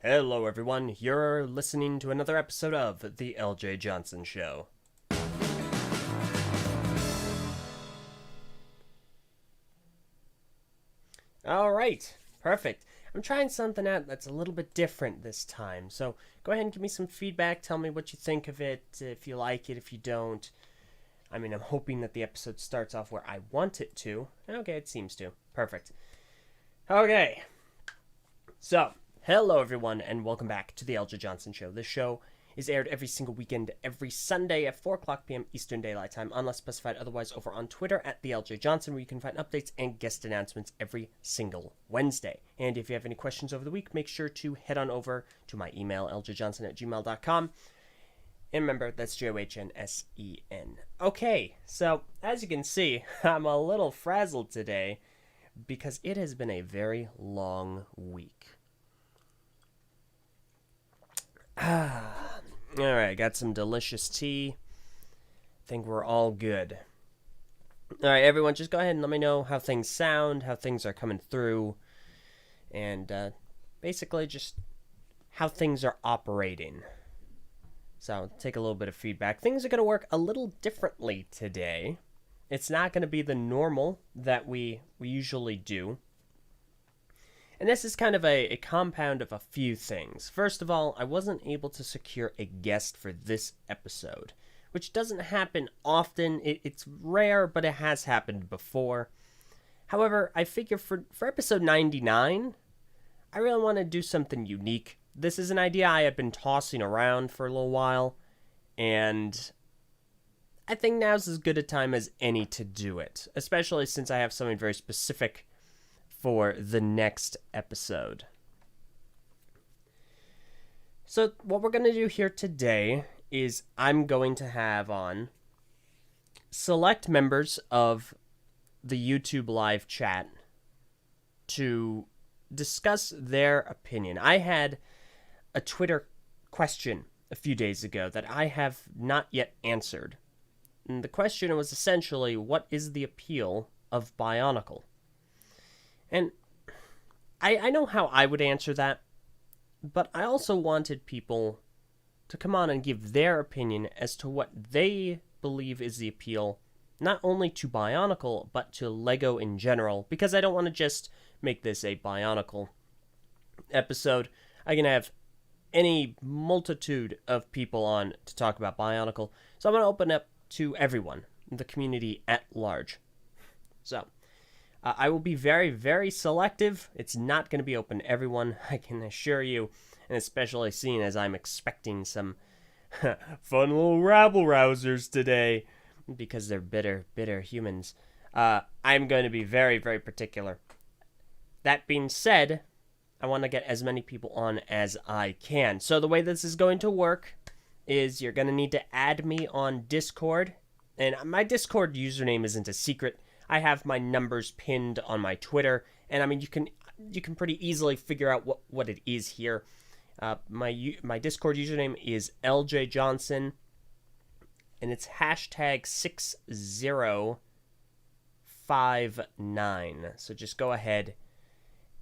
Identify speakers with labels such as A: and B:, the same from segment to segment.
A: Hello everyone, you're listening to another episode of The Eljay Johnsen Show. Alright, perfect. I'm trying something out that's a little bit different this time, so go ahead and give me some feedback, tell me what you think of it, if you like it, if you don't. I mean, I'm hoping that the episode starts off where I want it to. Okay, it seems to. Perfect. Okay, so hello, everyone, and welcome back to the Eljay Johnsen Show. This show is aired every single weekend, every Sunday at 4 o'clock p.m. Eastern Daylight Time, unless specified otherwise, over on Twitter at the Eljay Johnsen, where you can find updates and guest announcements every single Wednesday. And if you have any questions over the week, make sure to head on over to my email, eljayjohnsen@gmail.com. And remember, that's Johnsen. Okay, so as you can see, I'm a little frazzled today because it has been a very long week. Alright, got some delicious tea. Think we're all good. Alright, everyone, just go ahead and let me know how things sound, how things are coming through, and basically just how things are operating. So, take a little bit of feedback. Things are going to work a little differently today. It's not going to be the normal that we usually do. And this is kind of a compound of a few things. First of all, I wasn't able to secure a guest for this episode, which doesn't happen often. It's rare, but it has happened before. However, I figure for episode 99, I really want to do something unique. This is an idea I had been tossing around for a little while, and I think now's as good a time as any to do it, especially since I have something very specific for the next episode. So what we're going to do here today is I'm going to have on select members of the YouTube live chat to discuss their opinion. I had a Twitter question a few days ago that I have not yet answered. And the question was essentially, what is the appeal of BIONICLE? And I know how I would answer that, but I also wanted people to come on and give their opinion as to what they believe is the appeal, not only to BIONICLE, but to LEGO in general, because I don't want to just make this a BIONICLE episode. I can have any multitude of people on to talk about BIONICLE, so I'm going to open up to everyone, the community at large. So, I will be very, very selective. It's not going to be open to everyone, I can assure you, and especially seeing as I'm expecting some fun little rabble-rousers today, because they're bitter, bitter humans. I'm going to be very, very particular. That being said, I want to get as many people on as I can. So the way this is going to work is you're going to need to add me on Discord. And my Discord username isn't a secret. I have my numbers pinned on my Twitter. And I mean, you can pretty easily figure out what it is here. My Discord username is Eljay Johnsen. And it's hashtag 6059. So just go ahead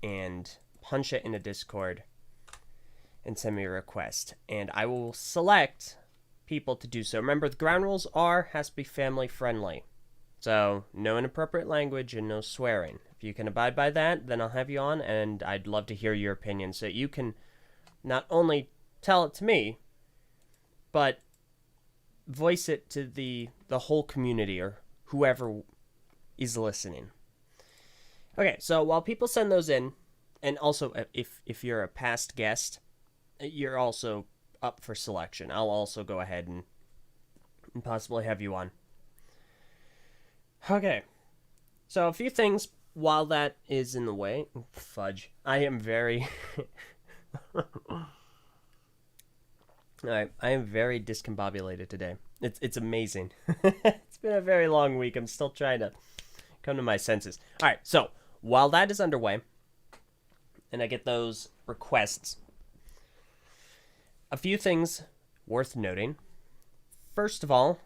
A: and punch it in the Discord and send me a request, and I will select people to do so. Remember, the ground rules has to be family friendly, so no inappropriate language and no swearing. If you can abide by that, then I'll have you on, and I'd love to hear your opinion, so you can not only tell it to me, but voice it to the whole community or whoever is listening. Okay, so while people send those in, and also, if you're a past guest, you're also up for selection. I'll also go ahead and possibly have you on. Okay. So, a few things while that is in the way. Fudge. I am very... Alright, I am very discombobulated today. It's amazing. It's been a very long week. I'm still trying to come to my senses. Alright, so, while that is underway, and I get those requests, a few things worth noting. First of all,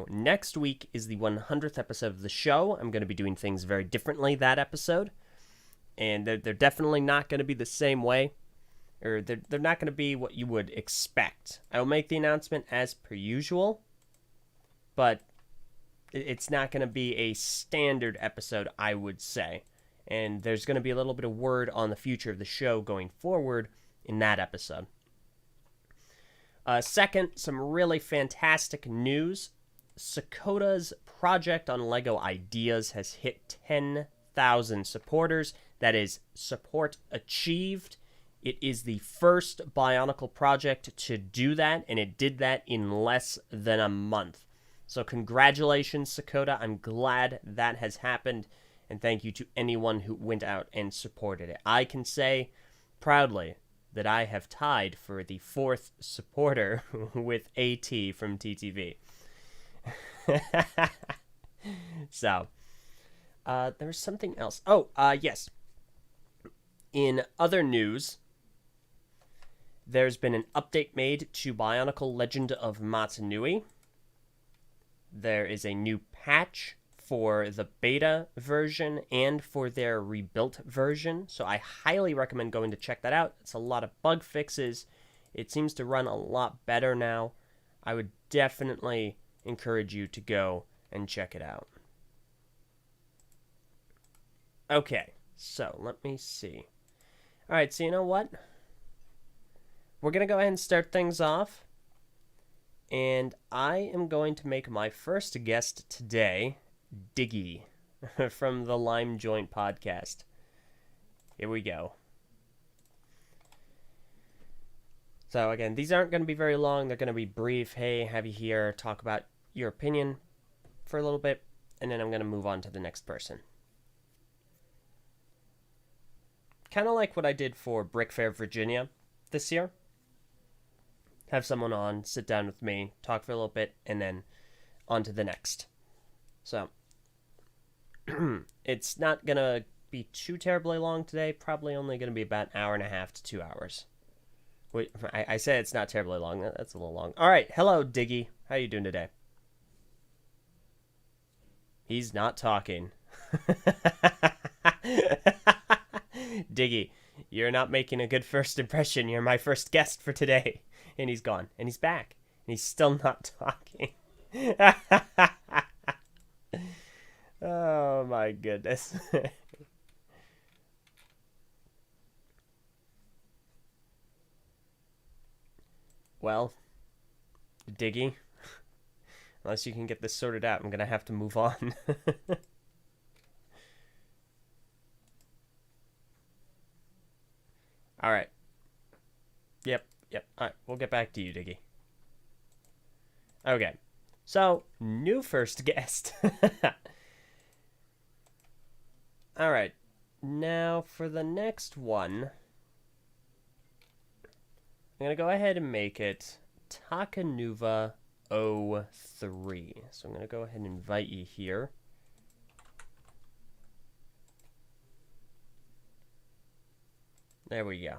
A: next week is the 100th episode of the show. I'm going to be doing things very differently that episode, and they're definitely not going to be the same way. or they're not going to be what you would expect. I will make the announcement as per usual, but it's not going to be a standard episode, I would say. And there's going to be a little bit of word on the future of the show going forward in that episode. Second, some really fantastic news. Sakoda's project on LEGO Ideas has hit 10,000 supporters. That is support achieved. It is the first BIONICLE project to do that, and it did that in less than a month. So congratulations, Sakoda. I'm glad that has happened, and thank you to anyone who went out and supported it. I can say proudly that I have tied for the 4th supporter with AT from TTV. So, there's something else. Oh, yes. In other news, there's been an update made to BIONICLE Legend of Matanui. There is a new patch for the beta version and for their rebuilt version, so I highly recommend going to check that out. It's a lot of bug fixes. It seems to run a lot better now. I would definitely encourage you to go and check it out. Okay, so let me see. Alright, so you know what? We're going to go ahead and start things off. And I am going to make my first guest today, Diggy, from the Lime Joint podcast. Here we go. So again, these aren't going to be very long. They're going to be brief. Hey, have you here, talk about your opinion for a little bit, and then I'm going to move on to the next person. Kind of like what I did for Brick Fair Virginia this year. Have someone on, sit down with me, talk for a little bit, and then on to the next. So, it's not going to be too terribly long today. Probably only going to be about an hour and a half to 2 hours. Wait, I said it's not terribly long. That's a little long. All right. Hello, Diggy. How you doing today? He's not talking. Diggy, you're not making a good first impression. You're my first guest for today. And he's gone. And he's back. And he's still not talking. Oh, my goodness. Well, Diggy, unless you can get this sorted out, I'm going to have to move on. All right. Yep. All right, we'll get back to you, Diggy. Okay. So, new first guest. All right. Now, for the next one, I'm going to go ahead and make it Takanuva 03. So I'm going to go ahead and invite you here. There we go.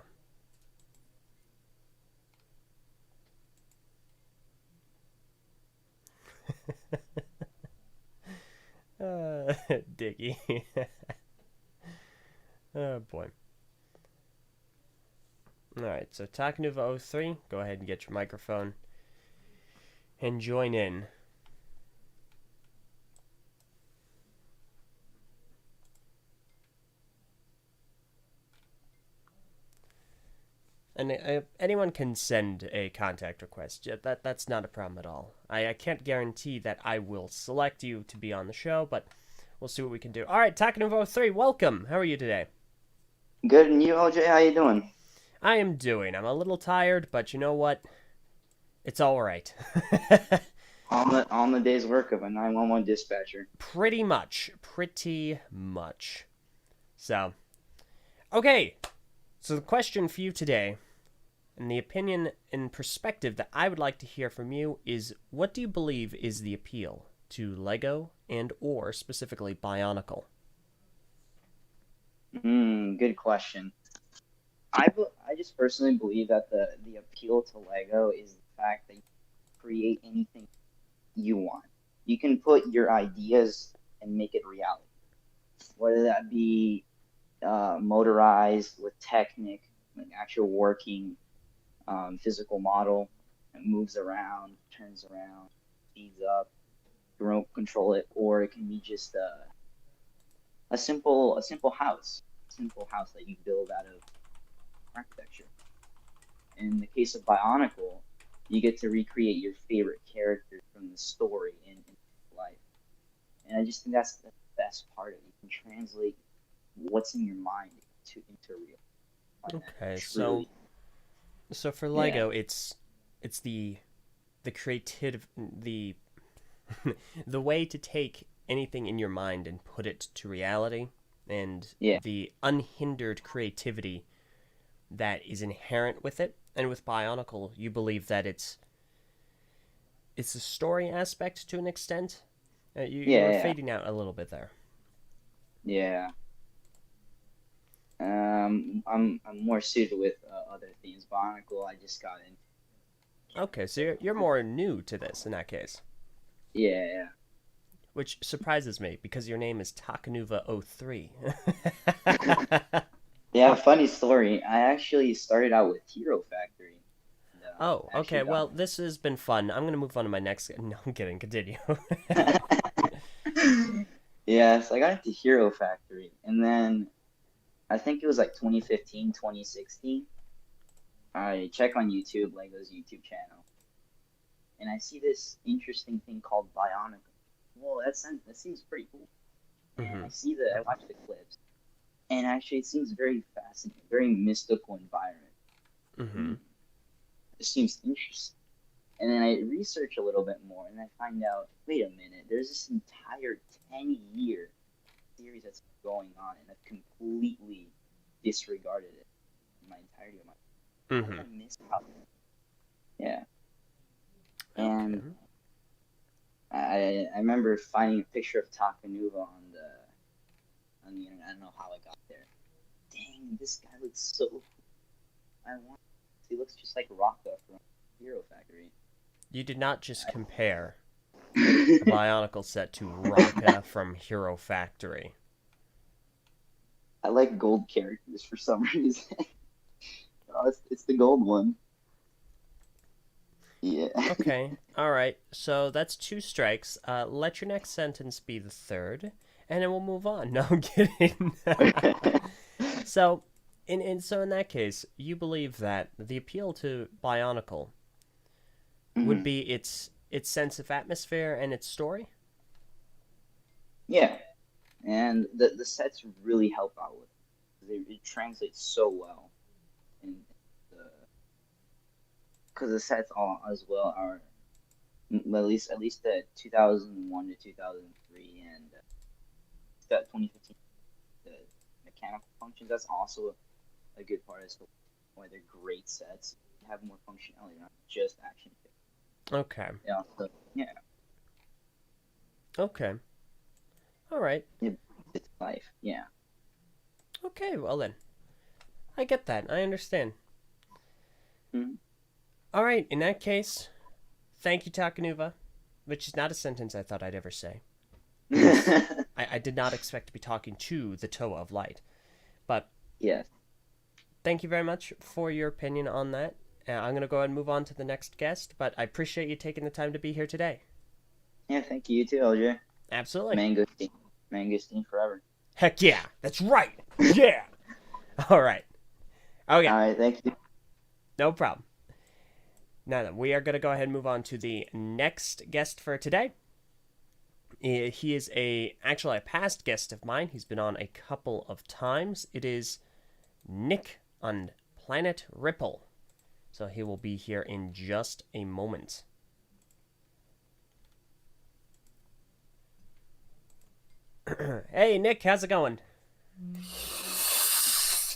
A: Diggy. Oh boy. Alright, so Takanuva 03, go ahead and get your microphone and join in. And anyone can send a contact request. That's not a problem at all. I can't guarantee that I will select you to be on the show, but we'll see what we can do. All right, Takanuva 03, welcome. How are you today?
B: Good, and you, LJ? How you doing?
A: I am doing. I'm a little tired, but you know what? It's all right.
B: On the day's work of a 911 dispatcher.
A: Pretty much. So, okay. So the question for you today, and the opinion and perspective that I would like to hear from you, is what do you believe is the appeal to LEGO and or specifically BIONICLE?
B: Good question. I just personally believe that the appeal to LEGO is the fact that you can create anything you want. You can put your ideas and make it reality. Whether that be motorized with Technic, like actual working physical model. It moves around, turns around, speeds up, remote control it, or it can be just a simple house that you build out of architecture. In the case of Bionicle, you get to recreate your favorite characters from the story in life. And I just think that's the best part of it. You can translate what's in your mind into real.
A: Okay,
B: Truly,
A: so for
B: yeah,
A: Lego, it's the creative the the way to take anything in your mind and put it to reality, and
B: yeah,
A: the unhindered creativity that is inherent with it. And with Bionicle, you believe that it's a story aspect to an extent. You were
B: yeah,
A: fading out a little bit there.
B: yeah. I'm more suited with other themes. Bionicle, I just got in.
A: Okay, so you're more new to this in that case,
B: Yeah,
A: which surprises me because your name is Takanuva03.
B: yeah. Funny story. I actually started out with Hero Factory. And,
A: Oh, okay.
B: actually got
A: Well, this has been fun. I'm gonna move on to my next. No, I'm kidding. Continue.
B: yeah, so I got into Hero Factory, and then I think it was like 2015, 2016. I check on YouTube, Lego's YouTube channel, and I see this interesting thing called Bionicle. Well, that seems pretty cool. And
A: Hmm.
B: I watch the clips, and actually it seems very fascinating, very mystical environment.
A: Hmm.
B: And it seems interesting. And then I research a little bit more, and I find out, wait a minute, there's this entire 10-year series that's going on, and I've completely disregarded it in my entirety of my. How did
A: Hmm.
B: I miss out? Yeah,
A: Okay.
B: and I remember finding a picture of Takanuva on the internet. I don't know how I got there. Dang, this guy looks so. I want. He looks just like Rocka from Hero Factory.
A: You did not just compare the Bionicle set to Raka from Hero Factory.
B: I like gold characters for some reason. Oh, it's the gold one. Yeah.
A: Okay. All right. So that's two strikes. Let your next sentence be the third, and then we'll move on. No, I'm kidding. So, in that case, you believe that the appeal to Bionicle would
B: Hmm.
A: be its sense of atmosphere and its story.
B: Yeah, and the sets really help out with it. It translates so well, and the because the sets all as well are at least the 2001 to 2003 and that 2015 the mechanical functions. That's also a good part as to why they're great sets. They have more functionality, not just action.
A: Okay.
B: Yeah, so, yeah,
A: Okay. All right.
B: it's life. Yeah.
A: Okay. Well then, I get that. I understand.
B: Mhm.
A: All right. In that case, thank you, Takanuva, which is not a sentence I thought I'd ever say because I did not expect to be talking to the Toa of Light. But
B: Yes.
A: thank you very much for your opinion on that. I'm going to go ahead and move on to the next guest, but I appreciate you taking the time to be here today.
B: Yeah. Thank you. You too, LJ.
A: Absolutely.
B: Mangosteen. Mangosteen forever.
A: Heck yeah. That's right. Yeah. All right.
B: All
A: Okay.
B: right. Thank you.
A: No problem. Now then, we are going to go ahead and move on to the next guest for today. He is actually a past guest of mine. He's been on a couple of times. It is Nick on Planet Ripple. So he will be here in just a moment. Hey, Nick, how's it going?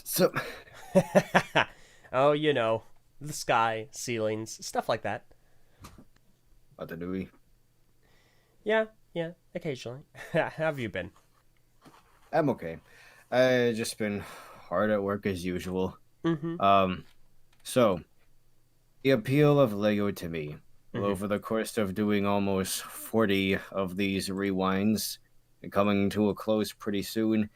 C: So,
A: Oh, you know, the sky, ceilings, stuff like that.
C: what to do we?
A: Yeah, occasionally. How have you been?
C: I'm okay. I just been hard at work as usual.
A: Mm-hmm.
C: Um, so the appeal of Lego to me, well,
A: Mm-hmm.
C: over the course of doing almost 40 of these rewinds and coming to a close pretty soon,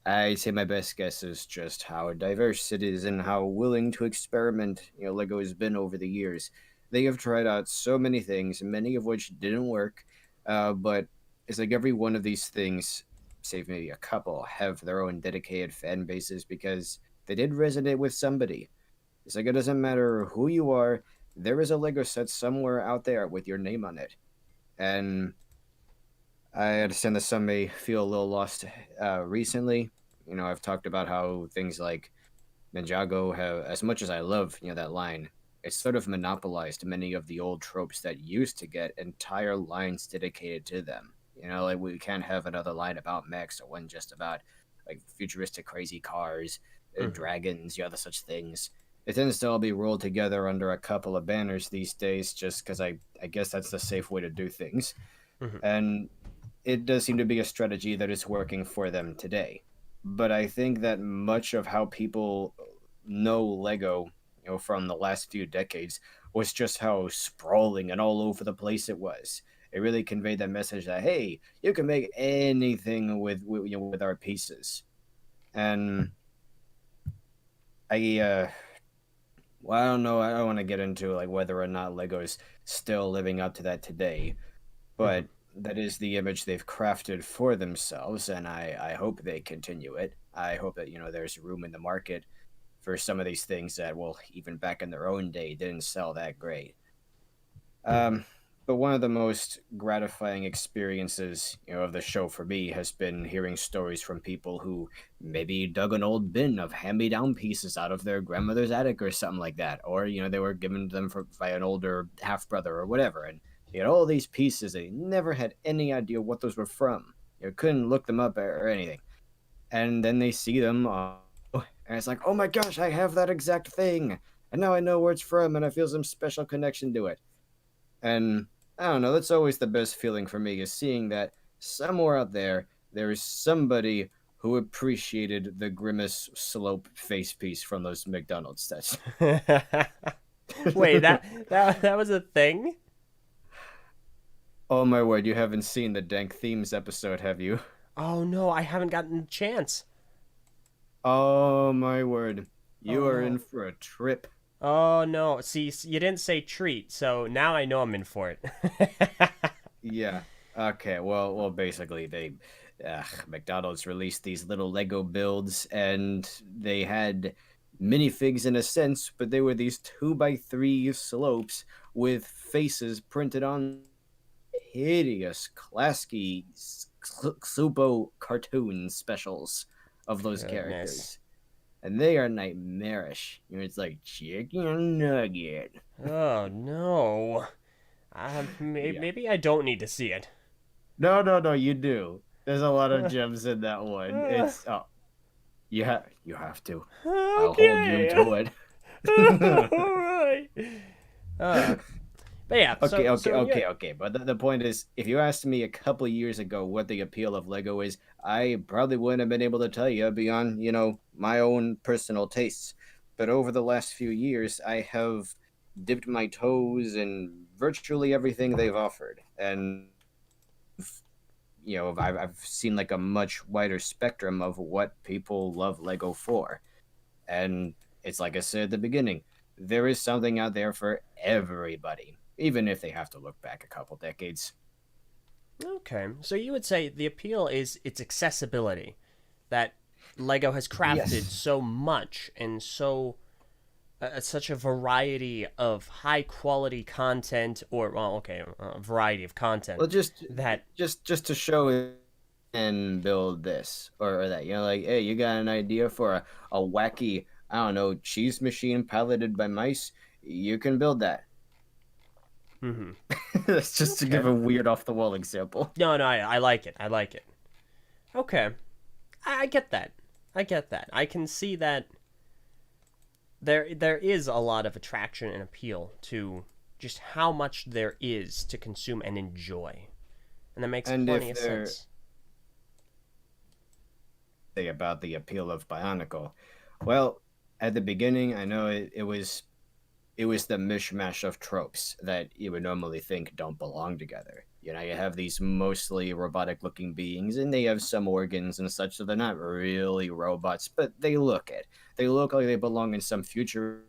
C: I'd say my best guess is just how diverse it is and how willing to experiment, Lego has been over the years. They have tried out so many things, many of which didn't work, but it's like every one of these things, save maybe a couple, have their own dedicated fan bases because they did resonate with somebody. It's like it doesn't matter who you are, there is a Lego set somewhere out there with your name on it. And I understand that some may feel a little lost recently. I've talked about how things like Ninjago have, as much as I love, that line, it's sort of monopolized many of the old tropes that used to get entire lines dedicated to them. Like we can't have another line about mechs or one just about like futuristic crazy cars, dragons, other such things. It tends to all be rolled together under a couple of banners these days, just because I guess that's the safe way to do things.
A: Mm-hmm.
C: And it does seem to be a strategy that is working for them today. But I think that much of how people know Lego, from the last few decades, was just how sprawling and all over the place it was. It really conveyed that message that hey, you can make anything with our pieces. And well, I don't know. I don't want to get into like whether or not Lego's still living up to that today, but that is the image they've crafted for themselves, and I hope they continue it. I hope that there's room in the market for some of these things that, well, even back in their own day, didn't sell that great. But one of the most gratifying experiences, of the show for me has been hearing stories from people who maybe dug an old bin of hand-me-down pieces out of their grandmother's attic or something like that, or they were given to them by an older half brother or whatever, and they had all these pieces. They never had any idea what those were from. Couldn't look them up or anything, and then they see them, and it's like, oh my gosh, I have that exact thing, and now I know where it's from, and I feel some special connection to it. And I don't know, that's always the best feeling for me, is seeing that somewhere out there, there is somebody who appreciated the Grimace Slope face piece from those McDonald's sets.
A: Wait, that was a thing?
C: Oh my word, you haven't seen the Dank Themes episode, have you?
A: Oh no, I haven't gotten a chance.
C: Oh my word. You
A: Oh
C: are
A: no.
C: in for a trip.
A: Oh no. See, you didn't say treat, so now I know I'm in for it.
C: Yeah. Okay. Well. Basically, McDonald's released these little Lego builds, and they had minifigs in a sense, but they were these 2x3 slopes with faces printed on hideous, Klasky, Xupo cartoon specials of those
A: Goodness.
C: characters. And they are nightmarish. It's like chicken nugget.
A: Oh no.
C: Yeah.
A: Maybe I don't need to see it.
C: No, you do. There's a lot of gems in that one. It's you have to. I'll hold you
A: Okay.
C: to it.
A: Alright. But yeah.
C: Okay. But the point is, if you asked me a couple years ago what the appeal of Lego is, I probably wouldn't have been able to tell you beyond, my own personal tastes. But over the last few years, I have dipped my toes in virtually everything they've offered. And, I've seen like a much wider spectrum of what people love Lego for. And it's like I said at the beginning, there is something out there for everybody, even if they have to look back a couple decades.
A: Okay. So you would say the appeal is its accessibility. That Lego has crafted
C: Yes.
A: so much and such a variety of high quality content, or a variety of content
C: Well, just
A: that
C: just to show it and build this or that, like, hey, you got an idea for a wacky, I don't know, cheese machine piloted by mice? You can build that. That's just to give a weird off the wall example.
A: No, I like it. I like it. Okay. I get that. I can see that there is a lot of attraction and appeal to just how much there is to consume and enjoy. And that makes
C: And
A: plenty
C: if
A: of
C: they're
A: sense.
C: say about the appeal of Bionicle, well, at the beginning, I know it was the mishmash of tropes that you would normally think don't belong together. You know, you have these mostly robotic-looking beings, and they have some organs and such, so they're not really robots, but they look it. They look like they belong in some future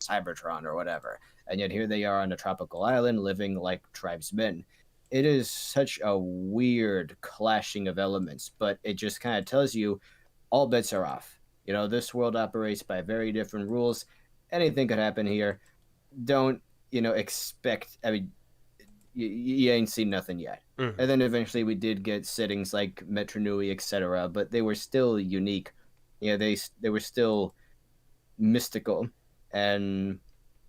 C: Cybertron or whatever. And yet here they are on a tropical island living like tribesmen. It is such a weird clashing of elements, but it just kind of tells you all bets are off. You know, this world operates by very different rules. Anything could happen here. Don't, expect, I mean, you ain't seen nothing yet.
A: Mhm.
C: And then eventually we did get settings like Metro Nui, etc., but they were still unique. They were still mystical. And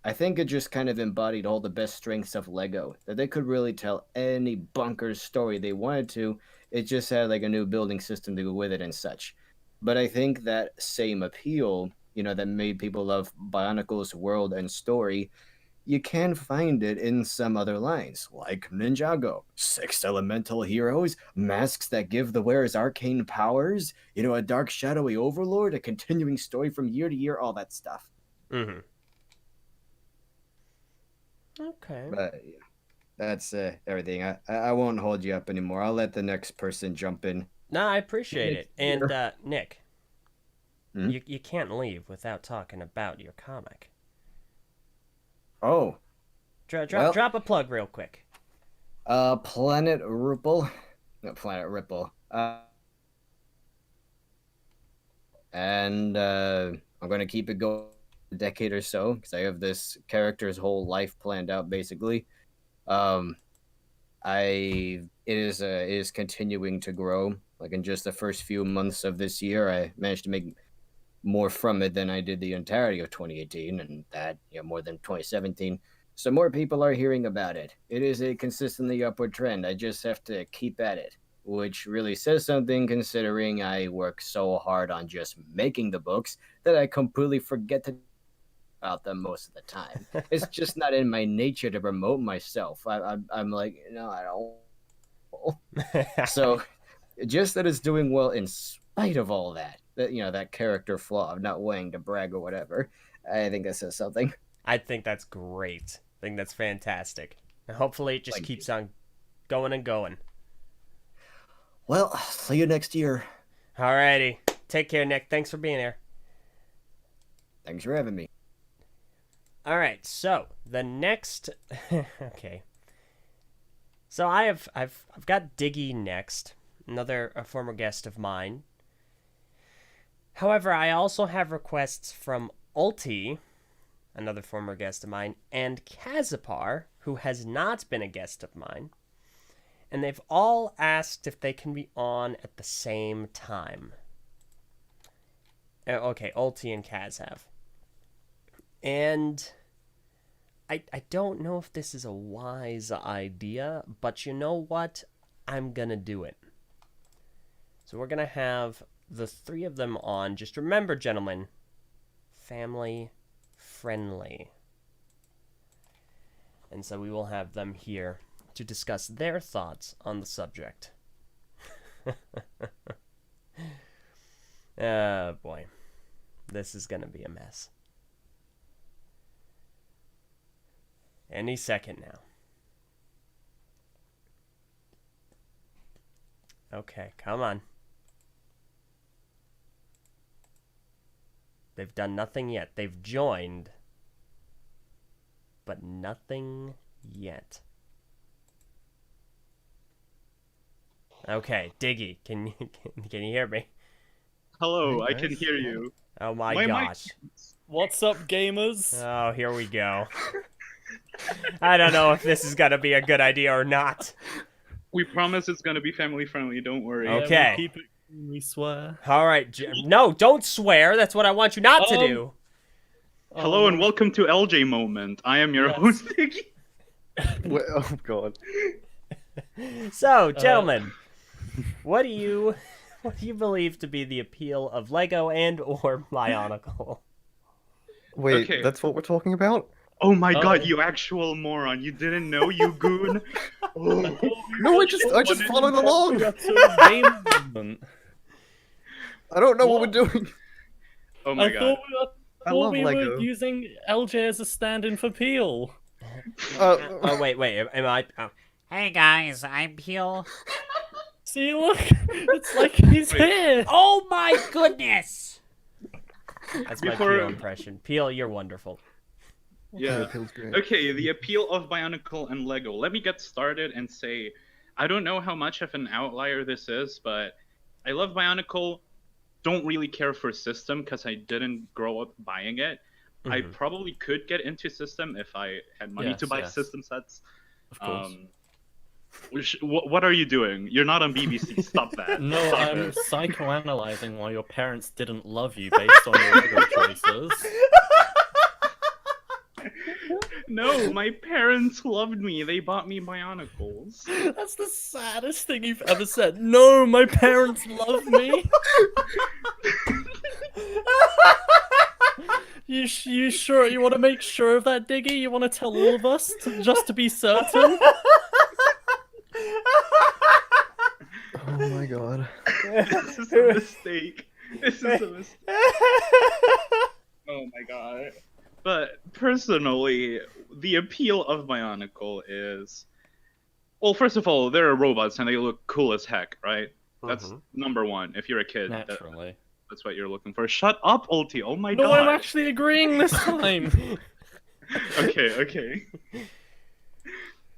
C: I think it just kind of embodied all the best strengths of Lego, that they could really tell any bonkers story they wanted to. It just had like a new building system to go with it and such. But I think that same appeal, that made people love Bionicle's world and story, you can find it in some other lines, like Ninjago, 6 elemental heroes, masks that give the wearers arcane powers, a dark shadowy overlord, a continuing story from year to year, all that stuff.
A: Mm-hmm. Okay.
C: But yeah, that's everything. I won't hold you up anymore. I'll let the next person jump in.
A: No, I appreciate it. And Nick,
C: Hmm?
A: you can't leave without talking about your comic.
C: Oh,
A: Drop a plug real quick.
C: Planet Ripple. No, Planet Ripple. And I'm going to keep it going a decade or so, because I have this character's whole life planned out, basically. It is continuing to grow. Like in just the first few months of this year, I managed to make more from it than I did the entirety of 2018, and that more than 2017. So more people are hearing about it. It is a consistently upward trend. I just have to keep at it, which really says something considering I work so hard on just making the books that I completely forget to about them most of the time. It's just not in my nature to promote myself. I'm like, no, I don't. So just that it's doing well in spite of all that that character flaw of not wanting to brag or whatever, I think that says something.
A: I think that's great. I think that's fantastic. And hopefully it just keeps on going and going.
C: Well, see you next year.
A: Alrighty. Take care, Nick. Thanks for being here.
C: Thanks for having me.
A: Alright, so the next okay. So I've got Diggy next, a former guest of mine. However, I also have requests from Ulti, another former guest of mine, and Kazipar, who has not been a guest of mine. And they've all asked if they can be on at the same time. Okay, Ulti and Kaz have. And I don't know if this is a wise idea, but you know what? I'm going to do it. So we're going to have the three of them on. Just remember, gentlemen, family friendly. And so we will have them here to discuss their thoughts on the subject. Oh boy. This is going to be a mess. Any second now. Okay, come on. They've done nothing yet. They've joined, but nothing yet. Okay, Diggy, can you hear me?
D: Hello, I can hear you.
A: Oh my gosh.
E: What's up, gamers?
A: Oh, here we go. I don't know if this is gonna be a good idea or not.
D: We promise it's gonna be family friendly, don't worry.
A: Okay.
E: Yeah, we keep it, we swear.
A: All right, no, don't swear. That's what I want you not to do.
D: Hello and welcome to LJ Moment. I am your host, Diggy.
F: Oh god.
A: So, gentlemen, what do you believe to be the appeal of Lego and or Bionicle?
F: Wait,
D: Okay.
F: that's what we're talking about?
D: Oh my god, you actual moron. You didn't know, you goon? Oh.
F: No, I just followed along. I don't know what we're doing.
D: Oh my
E: I
D: god.
E: thought
F: love
E: we
F: Lego.
E: were using LJ as a stand-in for Peel.
A: Oh wait, am I?
G: Hey guys, I'm Peel.
E: See, look, it's like he's here.
A: Oh my goodness! That's my
D: Before-
A: Peel impression. Peel, you're wonderful.
D: Yeah.
F: Feels great.
D: Okay, the appeal of Bionicle and Lego. Let me get started and say, I don't know how much of an outlier this is, but I love Bionicle. Don't really care for system because I didn't grow up buying it. I probably could get into system if I had money to
E: Yes,
D: buy
E: yes.
D: system sets.
E: Of course.
D: What are you doing? You're not on BBC. Stop that.
E: No,
D: Stop
E: I'm
D: it.
E: psychoanalyzing why your parents didn't love you based on your Lego choices.
D: No, my parents loved me. They bought me Bionicles.
E: That's the saddest thing you've ever said. No, my parents love me. You sure you want to make sure of that, Diggy? You want to tell all of us just to be certain?
F: Oh my god.
D: This is a mistake. This is a mistake. Oh my god. But personally, the appeal of Bionicle is, well, first of all, they're robots and they look cool as heck, right? That's number one. If you're a kid,
E: Naturally.
D: that's what you're looking for. Shut up, Ulti. Oh my
E: No,
D: god.
E: I'm actually agreeing this time.
D: Okay.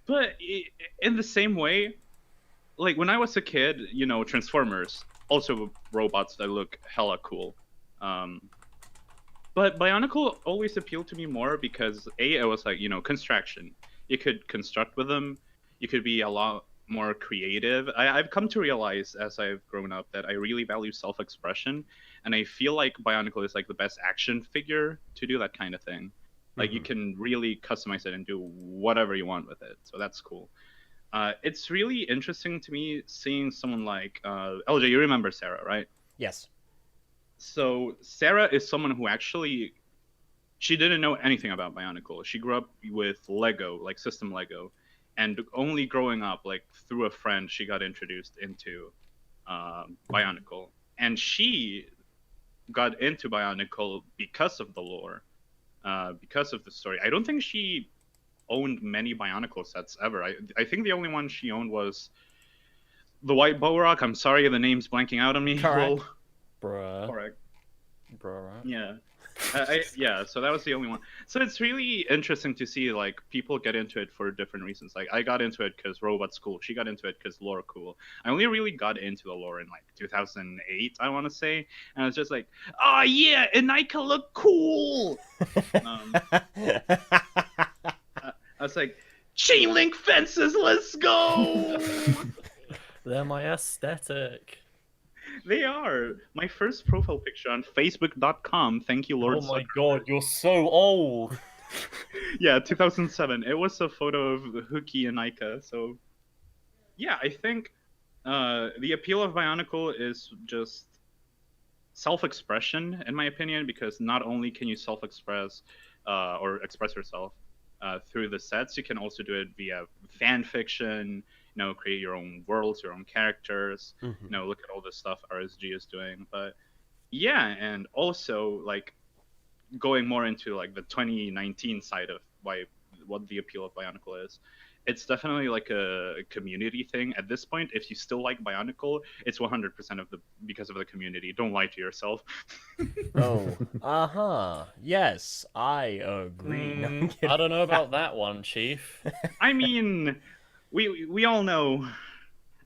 D: But in the same way, like when I was a kid, you know, Transformers, also robots that look hella cool. But Bionicle always appealed to me more because it was like, you know, construction. You could construct with them. You could be a lot more creative. I've come to realize as I've grown up that I really value self-expression, and I feel like Bionicle is like the best action figure to do that kind of thing. Like you can really customize it and do whatever you want with it. So that's cool. It's really interesting to me seeing someone like LJ. You remember Sarah, right?
A: Yes.
D: So Sarah is someone who actually, she didn't know anything about Bionicle. She grew up with Lego, like system Lego, and only growing up, like through a friend, she got introduced into Bionicle, and she got into Bionicle because of the lore, because of the story. I don't think she owned many Bionicle sets ever. I think the only one she owned was the White Bow-Rock. I'm sorry, the name's blanking out on me.
A: Correct.
E: Bruh.
D: Correct.
E: Bruh.
D: Yeah. Yeah, so that was the only one. So it's really interesting to see like people get into it for different reasons. Like I got into it because robot's cool. She got into it because lore cool. I only really got into the lore in like 2008, I want to say, and I was just like, oh yeah, and I can look cool. I was like, chain link fences, let's go.
E: They're my aesthetic.
D: They are my first profile picture on Facebook.com. Thank you, Lord.
E: Oh my god, you're so old.
D: Yeah, 2007. It was a photo of Hookie and Aika. So, yeah, I think the appeal of Bionicle is just self-expression, in my opinion, because not only can you self-express or express yourself through the sets, you can also do it via fan fiction. You know, create your own worlds, your own characters. You know, look at all the stuff RSG is doing. But yeah, and also like going more into like the 2019 side of what the appeal of Bionicle is. It's definitely like a community thing at this point. If you still like Bionicle, it's 100% because of the community. Don't lie to yourself.
A: Oh, yes, I agree. No, I'm kidding.
E: I don't know about that one, Chief.
D: I mean, we all know.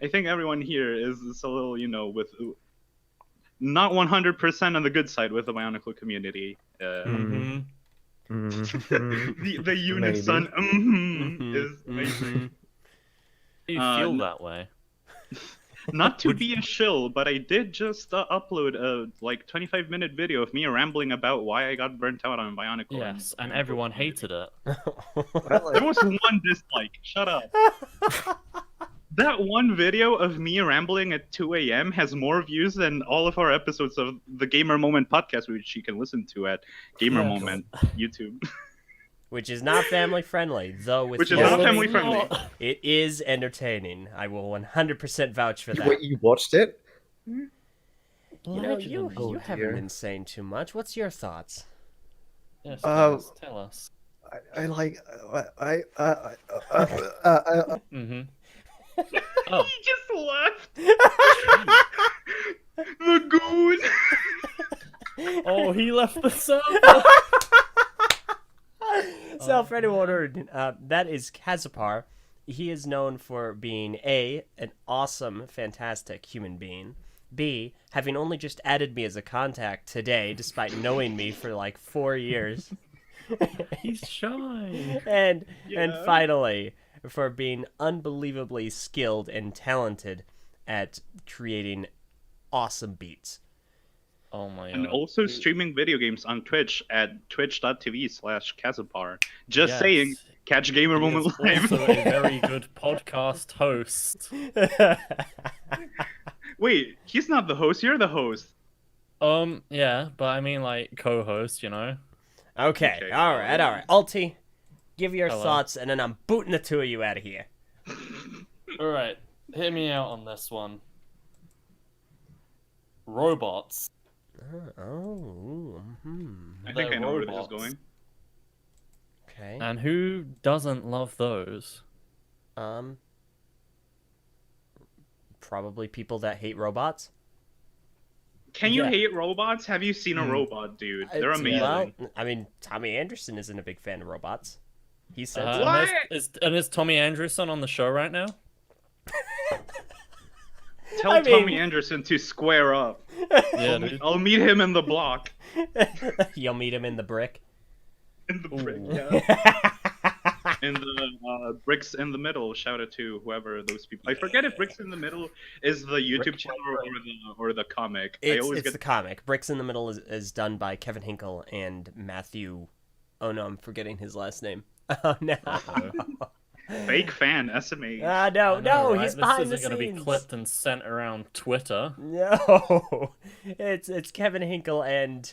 D: I think everyone here is a little, you know, with not 100% on the good side with the Bionicle community. The unison is amazing.
E: You feel that way.
D: Not to be a shill, but I did just upload a like 25-minute video of me rambling about why I got burnt out on Bionicle.
E: Yes, and everyone hated it.
D: There was one dislike. Shut up. That one video of me rambling at 2 a.m. has more views than all of our episodes of the Gamer Moment podcast, which you can listen to at Gamer Moment YouTube.
A: Which is not family friendly, though. With
D: Which is
A: your-
D: not family friendly.
A: It is entertaining. I will 100% vouch for that.
F: Wait, you watched it?
A: You know, you
F: Oh,
A: haven't
F: dear.
A: been saying too much. What's your thoughts?
E: Yes,
F: Uh,
E: tell us.
F: I like
E: Mm-hmm. Oh.
D: He just left. The goon.
E: Oh, he left the server.
A: So, for anyone wondering, that is Kazapar. He is known for being A, an awesome, fantastic human being. B, having only just added me as a contact today, despite knowing me for like 4 years.
E: He's shy.
A: And
D: Yeah.
A: finally, for being unbelievably skilled and talented at creating awesome beats.
E: Oh my god.
D: And also streaming video games on Twitch at twitch.tv/Kazapar. Just
E: Yes.
D: saying, catch Gamer
E: He
D: Moment
E: is
D: live.
E: also a very good podcast host.
D: Wait, he's not the host. You're the host.
E: Yeah, but I mean like co-host, you know.
A: Okay,
D: Okay.
A: all right. Ulti, give your
E: Hello.
A: thoughts, and then I'm booting the two of you out of here.
E: All right, hear me out on this one. Robots.
D: I think
E: They're
D: I know where this is
E: robots.
D: going.
A: Okay.
E: And who doesn't love those?
A: Probably people that hate robots.
D: Can you
E: Yeah.
D: hate robots? Have you seen a robot, dude? They're
A: It's-
D: amazing.
A: Well, I mean, Tommy Anderson isn't a big fan of robots. He said so.
D: What?
E: And is Tommy Anderson on the show right now?
D: Tell
A: I mean-
D: Tommy Anderson to square up.
E: Yeah, dude.
D: I'll meet him in the block.
A: You'll meet him in the brick.
D: In the brick,
E: Ooh.
D: yeah. In the bricks in the middle. Shout out to whoever those people. I forget if bricks in the middle is the YouTube channel or the comic. I
A: It's,
D: always
A: it's
D: get
A: the comic. Bricks in the Middle is done by Kevin Hinkle and Matthew. Oh no, I'm forgetting his last name. Oh no.
D: fake fan SMH.
A: No,
E: I know, right?
A: he's behind the
E: This isn't
A: scenes.
E: gonna be clipped and sent around Twitter.
A: No, it's Kevin Hinkle and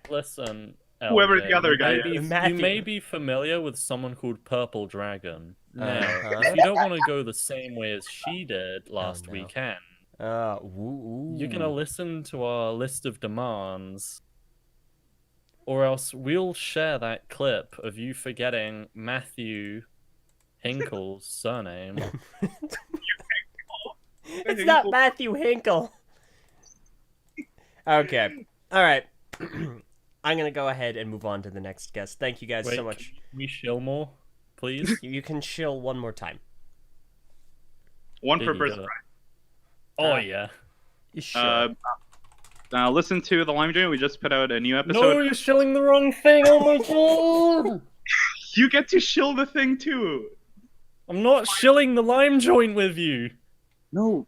E: Listen,
D: Whoever
E: LJ,
D: the other
E: you
D: guy
E: may be-
A: is. Matthew.
E: You may be familiar with someone called Purple Dragon. Now,
A: Uh-huh.
E: if you don't want to go the same way as she did last
A: no.
E: weekend,
A: ooh.
E: you're gonna listen to our list of demands, or else we'll share that clip of you forgetting Matthew Hinkle's surname.
A: It's not Matthew Hinkle. Okay. All right. I'm gonna go ahead and move on to the next guest. Thank you guys
E: Wait,
A: so much.
E: Can we shill more, please?
A: You can chill one more time.
D: One per
E: Diggy,
D: person.
E: do it. Oh yeah.
A: You sure?
D: Listen to the Lime Joint. We just put out a new
E: No,
D: episode.
E: you're shilling the wrong thing. Oh my god!
D: You get to shill the thing too.
E: I'm not shilling the lime joint with you.
D: No.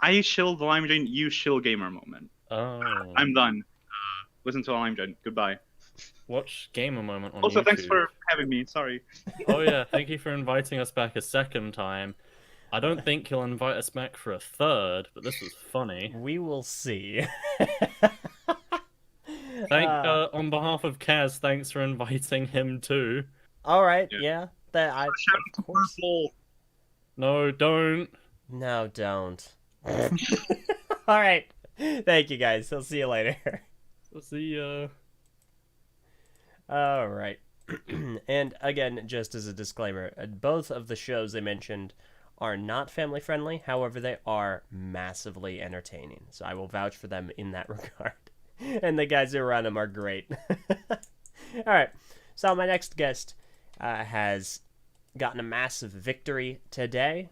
D: I shill the Lime Joint. You shill Gamer Moment.
E: Oh.
D: I'm done. Listen to the Lime Joint. Goodbye.
E: Watch Gamer Moment on
D: Also,
E: YouTube.
D: thanks for having me. Sorry.
E: Oh yeah, thank you for inviting us back a second time. I don't think you'll invite us back for a third, but this was funny.
A: We will see.
E: On behalf of Kaz, thanks for inviting him too.
A: All right.
D: Yeah.
A: Yeah. That I.
D: Shout out to Purple.
E: No, don't.
A: No, don't. All right. Thank you guys. I'll see you later.
E: See ya.
A: All right. And again, just as a disclaimer, both of the shows they mentioned are not family friendly. However, they are massively entertaining. So I will vouch for them in that regard. And the guys who run them are great. All right. So my next guest has gotten a massive victory today.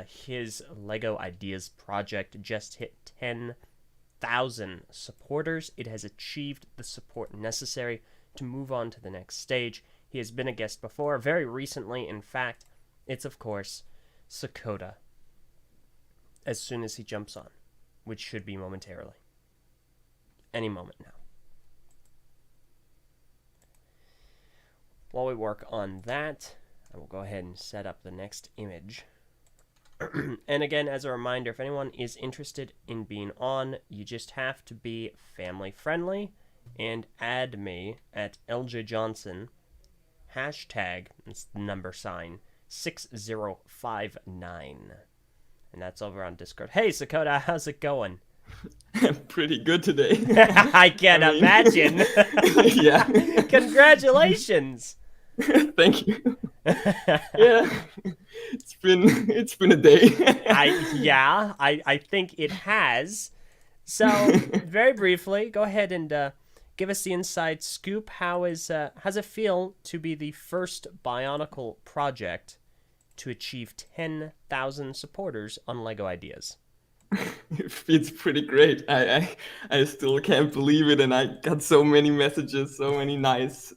A: His Lego Ideas project just hit 10,000 supporters. It has achieved the support necessary to move on to the next stage. He has been a guest before, very recently, in fact. It's, of course, Sakoda. As soon as he jumps on, which should be momentarily. Any moment now. While we work on that, I will go ahead and set up the next image. And again, as a reminder, if anyone is interested in being on, you just have to be family friendly and add me at Eljay Johnsen, hashtag, it's the number sign, 6059. And that's over on Discord. Hey, Sakoda, how's it going?
H: pretty good today.
A: I can
H: I mean-
A: imagine.
H: Yeah.
A: Congratulations.
H: Thank you. Yeah, it's been a day.
A: I think it has. So, very briefly, go ahead and give us the inside scoop. How's it feel to be the first Bionicle project to achieve 10,000 supporters on Lego Ideas?
H: It feels pretty great. I still can't believe it, and I got so many messages, so many nice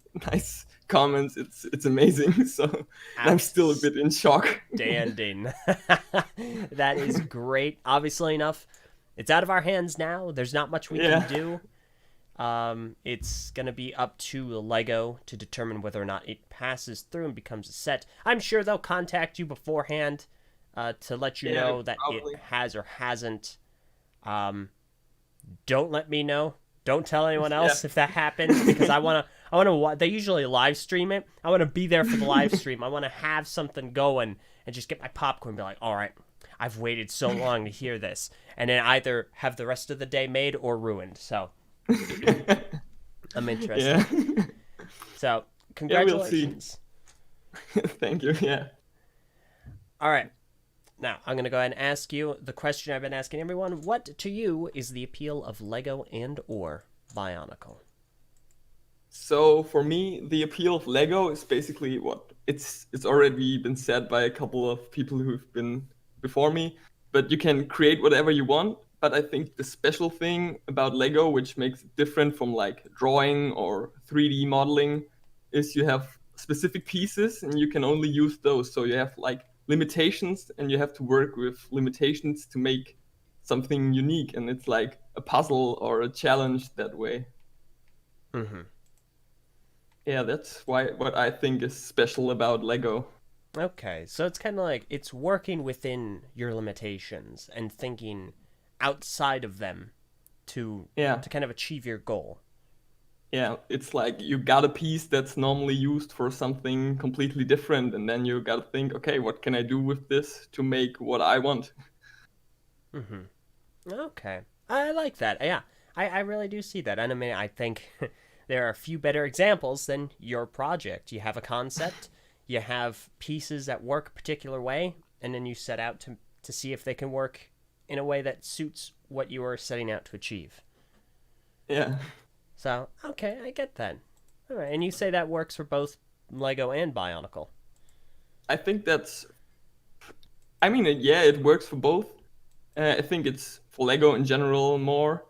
H: comments. It's amazing. So I'm still a bit in shock.
A: Outstanding. That is great. Obviously enough, it's out of our hands now. There's not much we can do. It's going to be up to Lego to determine whether or not it passes through and becomes a set. I'm sure they'll contact you beforehand to let you know that
H: probably.
A: it has or hasn't. Don't let me know. Don't tell anyone else if that happens, because I want to. They usually live stream it. I want to be there for the live stream. I want to have something going and just get my popcorn and be like, all right, I've waited so long to hear this, and then either have the rest of the day made or ruined. So I'm interested.
H: Yeah.
A: So
H: Yeah, we'll see.
A: congratulations.
H: Thank you. Yeah.
A: All right. Now, I'm going to go ahead and ask you the question I've been asking everyone. What, to you, is the appeal of Lego and or Bionicle?
H: So for me, the appeal of Lego is basically what it's already been said by a couple of people who've been before me, but you can create whatever you want. But I think the special thing about Lego, which makes it different from like drawing or 3D modeling, is you have specific pieces and you can only use those. So you have like limitations and you have to work with limitations to make something unique, and it's like a puzzle or a challenge that way.
A: Mm-hmm.
H: Yeah, that's what I think is special about Lego.
A: Okay, so it's kind of like it's working within your limitations and thinking outside of them to kind of achieve your goal.
H: Yeah, it's like you got a piece that's normally used for something completely different, and then you got to think, okay, what can I do with this to make what I want?
A: Mm-hmm. Okay, I like that. Yeah, I really do see that. And I mean, I think there are a few better examples than your project. You have a concept, you have pieces that work a particular way, and then you set out to see if they can work in a way that suits what you are setting out to achieve.
H: Yeah.
A: So, okay, I get that. All right, and you say that works for both Lego and Bionicle.
H: I think I mean, yeah, it works for both. I think it's for Lego in general more.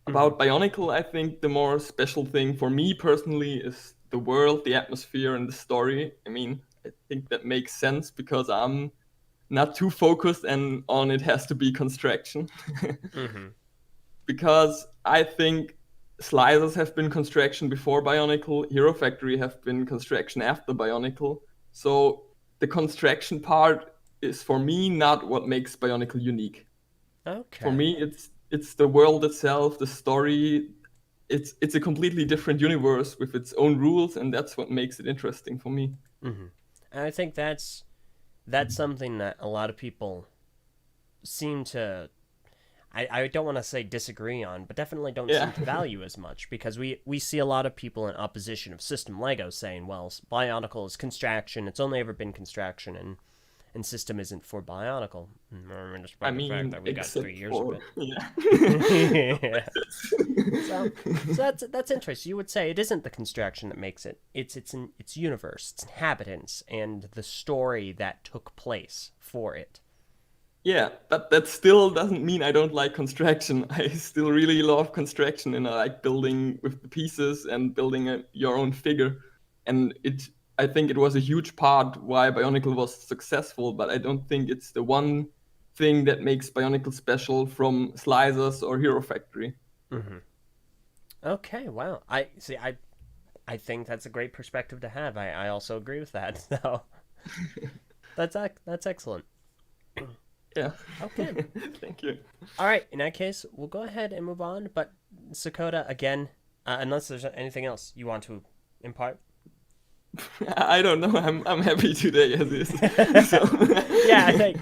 H: About Bionicle, I think the more special thing for me personally is the world, the atmosphere, and the story. I mean, I think that makes sense because I'm not too focused and on it has to be construction. Because I think Sliders have been construction before Bionicle, Hero Factory have been construction after Bionicle. So the construction part is for me not what makes Bionicle unique.
A: Okay.
H: For me, it's the world itself, the story. It's a completely different universe with its own rules, and that's what makes it interesting for me.
A: Mm-hmm. And I think that's something that a lot of people seem to, I don't want to say disagree on, but definitely don't seem to value as much, because we see a lot of people in opposition of System Lego saying, well, Bionicle is construction, it's only ever been construction, and System isn't for Bionicle. Despite the fact that we got 3 years of it.
H: Yeah.
A: So that's interesting. You would say it isn't the construction that makes it. It's its universe, its inhabitants, and the story that took place for it.
H: Yeah, but that still doesn't mean I don't like construction. I still really love construction, and I like building with the pieces and building your own figure. And I think it was a huge part why Bionicle was successful, but I don't think it's the one thing that makes Bionicle special from Slicers or Hero Factory.
A: Mm-hmm. Okay, wow. I see. I think that's a great perspective to have. I also agree with that. So that's excellent.
H: Yeah.
A: Okay.
H: Thank you.
A: All right. In that case, we'll go ahead and move on. But Sakoda, again, unless there's anything else you want to impart.
H: I don't know. I'm happy today as is. So.
A: Yeah,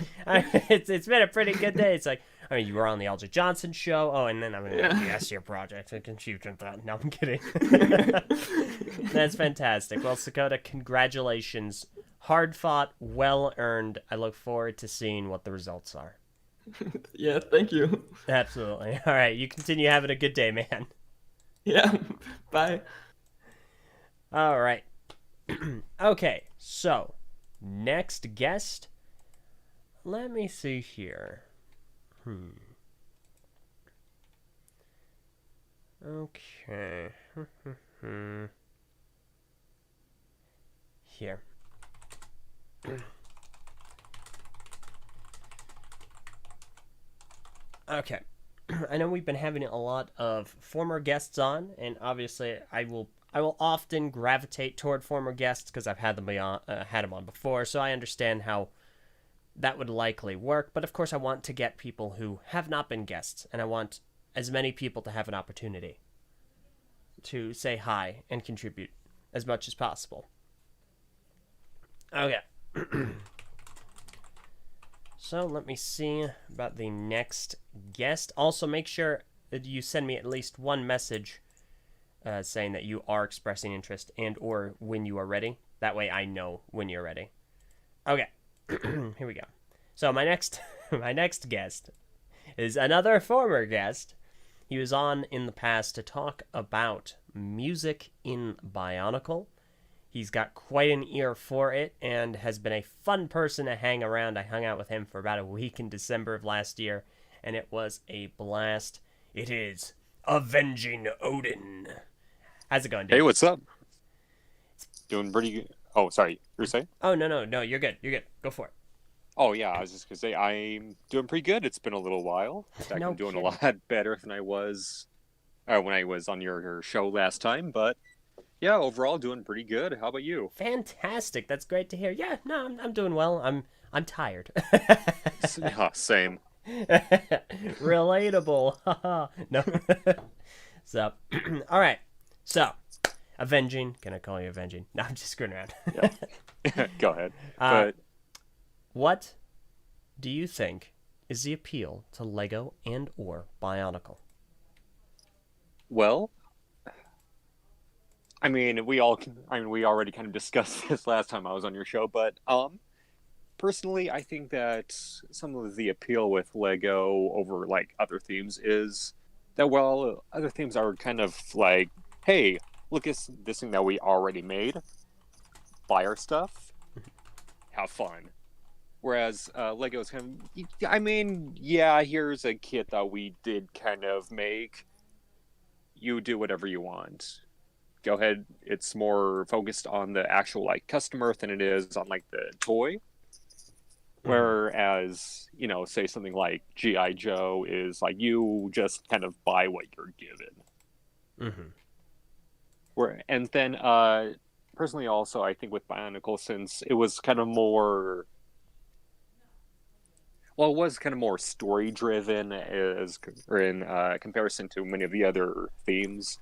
A: it's been a pretty good day. It's like, I mean, you were on the Eljay Johnsen Show. Oh, and then I'm going to yes, your project. I confused with that. No, I'm kidding. That's fantastic. Well, Sakoda, congratulations. Hard fought, well earned. I look forward to seeing what the results are.
H: Yeah, thank you.
A: Absolutely. All right, you continue having a good day, man.
H: Yeah, bye.
A: All right. Okay, so next guest. Let me see here. Okay. Here. Okay. I know we've been having a lot of former guests on, and obviously I will often gravitate toward former guests because I've had them on before, so I understand how that would likely work. But of course, I want to get people who have not been guests, and I want as many people to have an opportunity to say hi and contribute as much as possible. Okay. So let me see about the next guest. Also, make sure that you send me at least one message saying that you are expressing interest and or when you are ready. That way I know when you're ready. Okay. Here we go. So my next guest is another former guest. He was on in the past to talk about music in BIONICLE. He's got quite an ear for it and has been a fun person to hang around. I hung out with him for about a week in December of last year, and it was a blast. It is Avenging Odin. How's it going, dude?
I: Hey, what's up? Doing pretty good. Oh, sorry. You were saying?
A: Oh, no. You're good. Go for it.
I: Oh, yeah. I was just going to say, I'm doing pretty good. It's been a little while. In fact,
A: No
I: I'm doing
A: kidding.
I: a lot better than I was when I was on your show last time. But, yeah, overall, doing pretty good. How about you?
A: Fantastic. That's great to hear. Yeah, no, I'm doing well. I'm tired.
I: Yeah, same.
A: Relatable. No. So, all right. So, Avenging. Can I call you Avenging? No, I'm just screwing around.
I: Yeah. Go ahead. But
A: What do you think is the appeal to Lego and or Bionicle?
I: well, I mean, we already kind of discussed this last time I was on your show, but personally, I think that some of the appeal with Lego over like other themes is that while other themes are kind of like, hey, look at this thing that we already made, buy our stuff, have fun. Whereas Lego is kind of, I mean, yeah, here's a kit that we did kind of make. You do whatever you want. Go ahead. It's more focused on the actual like customer than it is on like the toy. Whereas, you know, say something like G.I. Joe is like you just kind of buy what you're given. And then personally also I think with Bionicle, since it was kind of more, well, it was kind of more story driven in comparison to many of the other themes.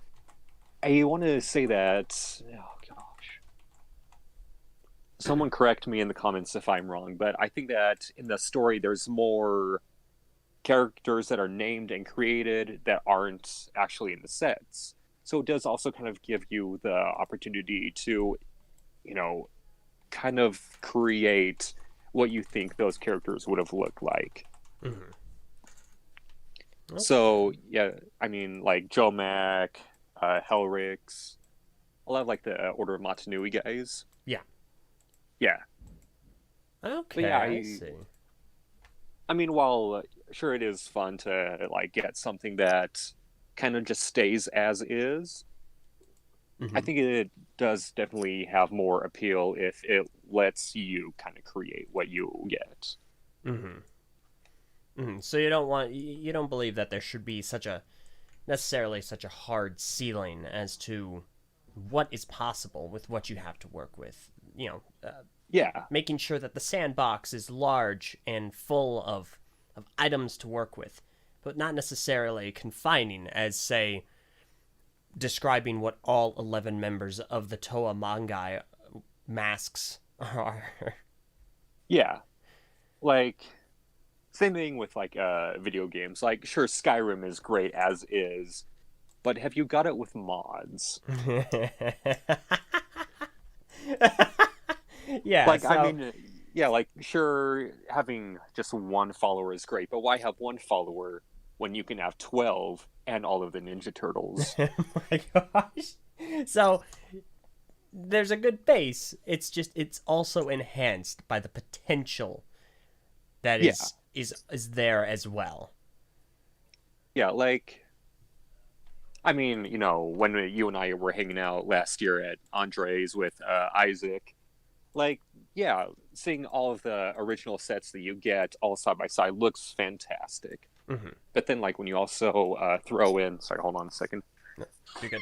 I: I want to say that, oh gosh, someone correct me in the comments if I'm wrong, but I think that in the story there's more characters that are named and created that aren't actually in the sets. So it does also kind of give you the opportunity to, you know, kind of create what you think those characters would have looked like.
A: Okay.
I: So, yeah, I mean, like Joe Mac, Helrix, a lot of like the Order of Matanui guys.
A: Yeah.
I: Yeah.
A: Okay,
I: yeah,
A: I see.
I: I mean, while sure it is fun to like get something that kind of just stays as is, I think it does definitely have more appeal if it lets you kind of create what you get.
A: So you don't believe that there should be necessarily such a hard ceiling as to what is possible with what you have to work with. You know,
I: Yeah.
A: making sure that the sandbox is large and full of items to work with, but not necessarily confining as, say, describing what all 11 members of the Toa Mangai masks are.
I: Yeah. Like, same thing with like video games. Like, sure, Skyrim is great as is, but have you got it with mods?
A: Yeah,
I: Like,
A: so...
I: I mean, yeah, like, sure, having just one follower is great, but why have one follower when you can have 12 and all of the Ninja Turtles?
A: Oh my gosh. So there's a good base. It's just it's also enhanced by the potential that is there as well.
I: Yeah, like, I mean, you know, when you and I were hanging out last year at Andre's with Isaac, like, yeah, seeing all of the original sets that you get all side by side looks fantastic.
A: Mm-hmm.
I: But then, like, when you also throw in, sorry, hold on a second.
A: No, you're good.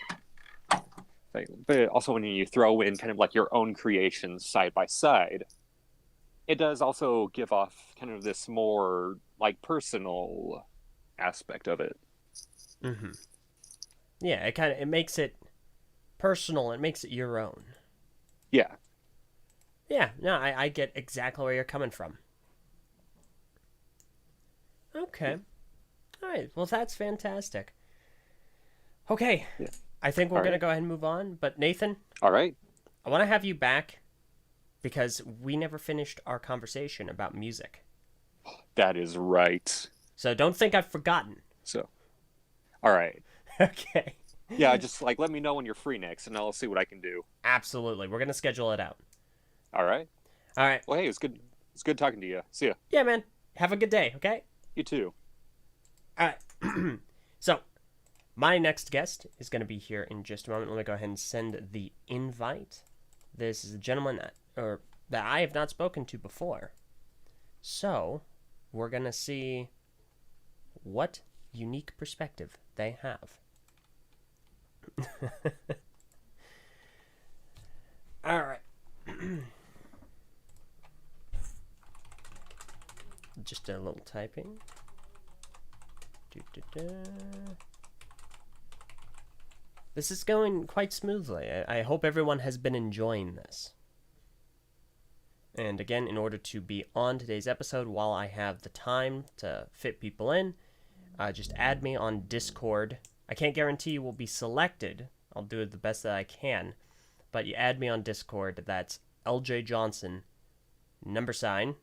I: But also when you throw in kind of like your own creations side by side, it does also give off kind of this more like personal aspect of it.
A: Mm-hmm. Yeah, it makes it personal. It makes it your own.
I: Yeah.
A: Yeah, no, I get exactly where you're coming from. Okay. All right, well, that's fantastic. Okay,
I: Yeah.
A: I think we're
I: All
A: going to
I: right.
A: go ahead and move on. But Nathan,
I: All right.
A: I want to have you back because we never finished our conversation about music.
I: That is right.
A: So don't think I've forgotten.
I: So, all right.
A: Okay.
I: Yeah, just like let me know when you're free next, and I'll see what I can do.
A: Absolutely. We're going to schedule it out.
I: All right.
A: All right.
I: Well, hey, it's good. It's good talking to you. See ya.
A: Yeah, man. Have a good day, okay?
I: You too.
A: All right. So, my next guest is going to be here in just a moment. Let me go ahead and send the invite. This is a gentleman that I have not spoken to before. So, we're going to see what unique perspective they have. All right. Just a little typing. This is going quite smoothly. I hope everyone has been enjoying this. And again, in order to be on today's episode while I have the time to fit people in, just add me on Discord. I can't guarantee you will be selected. I'll do the best that I can. But you add me on Discord. That's Eljay Johnsen, #,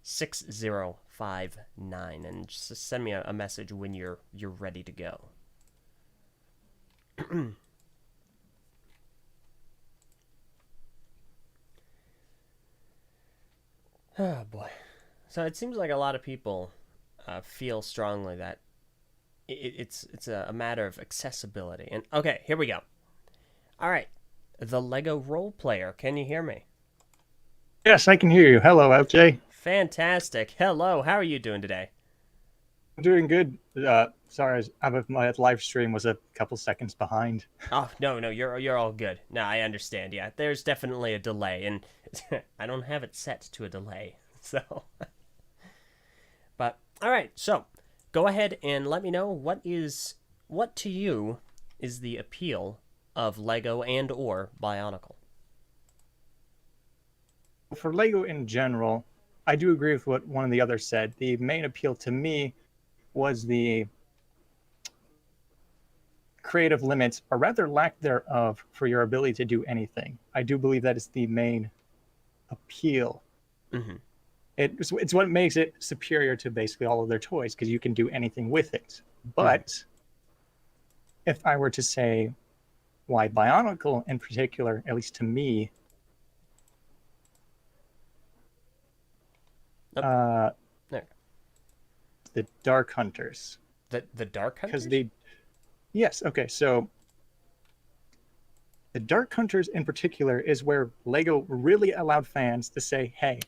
A: 6059, and just send me a message when you're ready to go. Oh boy. So it seems like a lot of people feel strongly that it's a matter of accessibility. And okay, here we go. All right, the Lego Role Player. Can you hear me?
J: Yes, I can hear you. Hello, LJ.
A: Fantastic. Hello. How are you doing today?
J: I'm doing good. Sorry, my live stream was a couple seconds behind.
A: Oh no, you're all good. No, I understand. Yeah, there's definitely a delay, and I don't have it set to a delay. So, but all right. So, go ahead and let me know what to you is the appeal of Lego and or Bionicle.
J: For Lego in general, I do agree with what one of the others said. The main appeal to me was the creative limits, or rather lack thereof, for your ability to do anything. I do believe that is the main appeal.
A: Mm-hmm.
J: It's what makes it superior to basically all of their toys, because you can do anything with it. But if I were to say why Bionicle in particular, at least to me,
A: there.
J: The Dark Hunters.
A: The Dark Hunters?
J: Yes, okay, so the Dark Hunters in particular is where Lego really allowed fans to say, hey,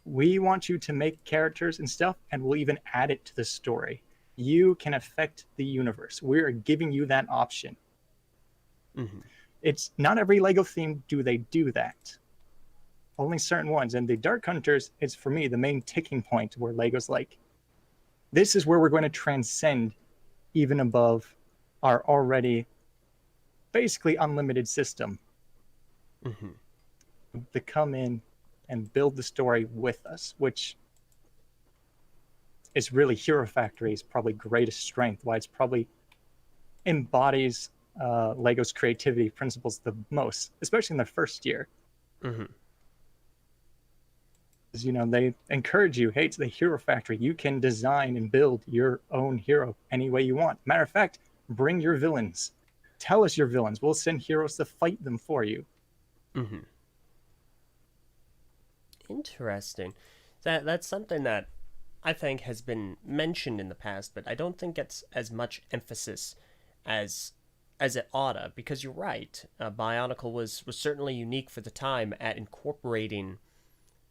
J: we want you to make characters and stuff, and we'll even add it to the story. You can affect the universe. We're giving you that option.
A: Mm-hmm.
J: It's not every Lego theme do they do that. Only certain ones. And the Dark Hunters is, for me, the main ticking point where Lego's like, this is where we're going to transcend even above our already basically unlimited system.
A: Mm-hmm.
J: To come in and build the story with us, which is really Hero Factory's probably greatest strength, why it's probably embodies Lego's creativity principles the most, especially in the first year.
A: Mm-hmm.
J: You know, they encourage you, hey, it's the Hero Factory. You can design and build your own hero any way you want. Matter of fact, bring your villains. Tell us your villains. We'll send heroes to fight them for you.
A: Mm-hmm. Interesting. That's something that I think has been mentioned in the past, but I don't think gets as much emphasis as it oughta, because you're right. BIONICLE was certainly unique for the time at incorporating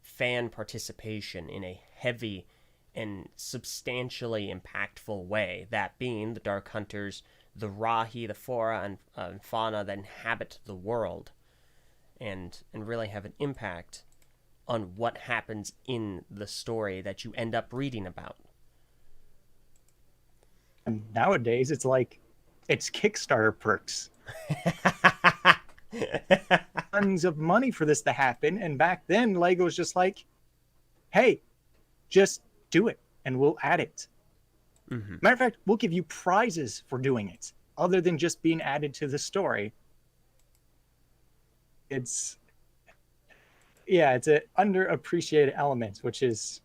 A: fan participation in a heavy and substantially impactful way, that being the Dark Hunters, the Rahi, the Flora, and fauna that inhabit the world, and really have an impact on what happens in the story that you end up reading about.
J: And nowadays, it's like, it's Kickstarter perks. Tons of money for this to happen, and back then, Lego's just like, hey, just do it, and we'll add it.
A: Mm-hmm.
J: Matter of fact, we'll give you prizes for doing it, other than just being added to the story. It's an underappreciated element, which is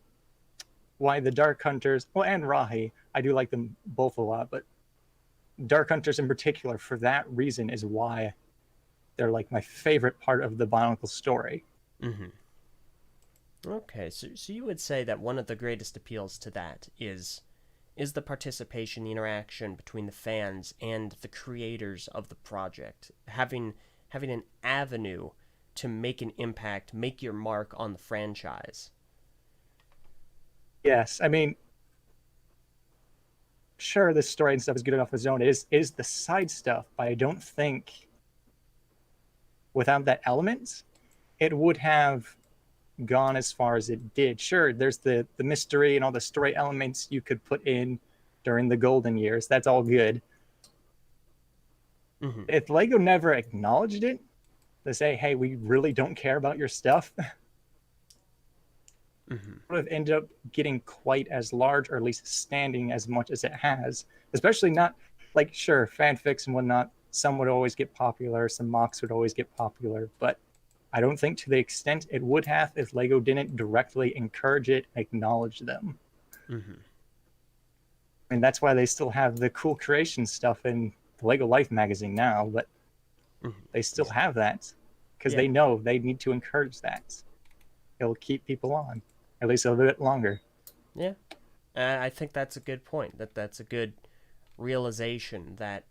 J: why the Dark Hunters, well, and Rahi, I do like them both a lot, but Dark Hunters in particular, for that reason, is why they're like my favorite part of the BIONICLE story.
A: Mm-hmm. Okay, so you would say that one of the greatest appeals to that is the participation, the interaction between the fans and the creators of the project, having an avenue to make an impact, make your mark on the franchise.
J: Yes, I mean, sure, the story and stuff is good enough on its own. It is the side stuff, but I don't think without that element, it would have gone as far as it did. Sure, there's the mystery and all the story elements you could put in during the golden years. That's all good.
A: Mm-hmm.
J: If Lego never acknowledged it, to say, hey, we really don't care about your stuff,
A: Mm-hmm.
J: would have ended up getting quite as large, or at least standing as much as it has. Especially not, like, sure, fanfics and whatnot, some would always get popular, some mocks would always get popular, but I don't think to the extent it would have if Lego didn't directly encourage it, acknowledge them.
A: Mm-hmm.
J: And that's why they still have the cool creation stuff in the Lego Life magazine now, but they still have that because they know they need to encourage that. It'll keep people on, at least a little bit longer.
A: Yeah, I think that's a good point. That's a good realization, that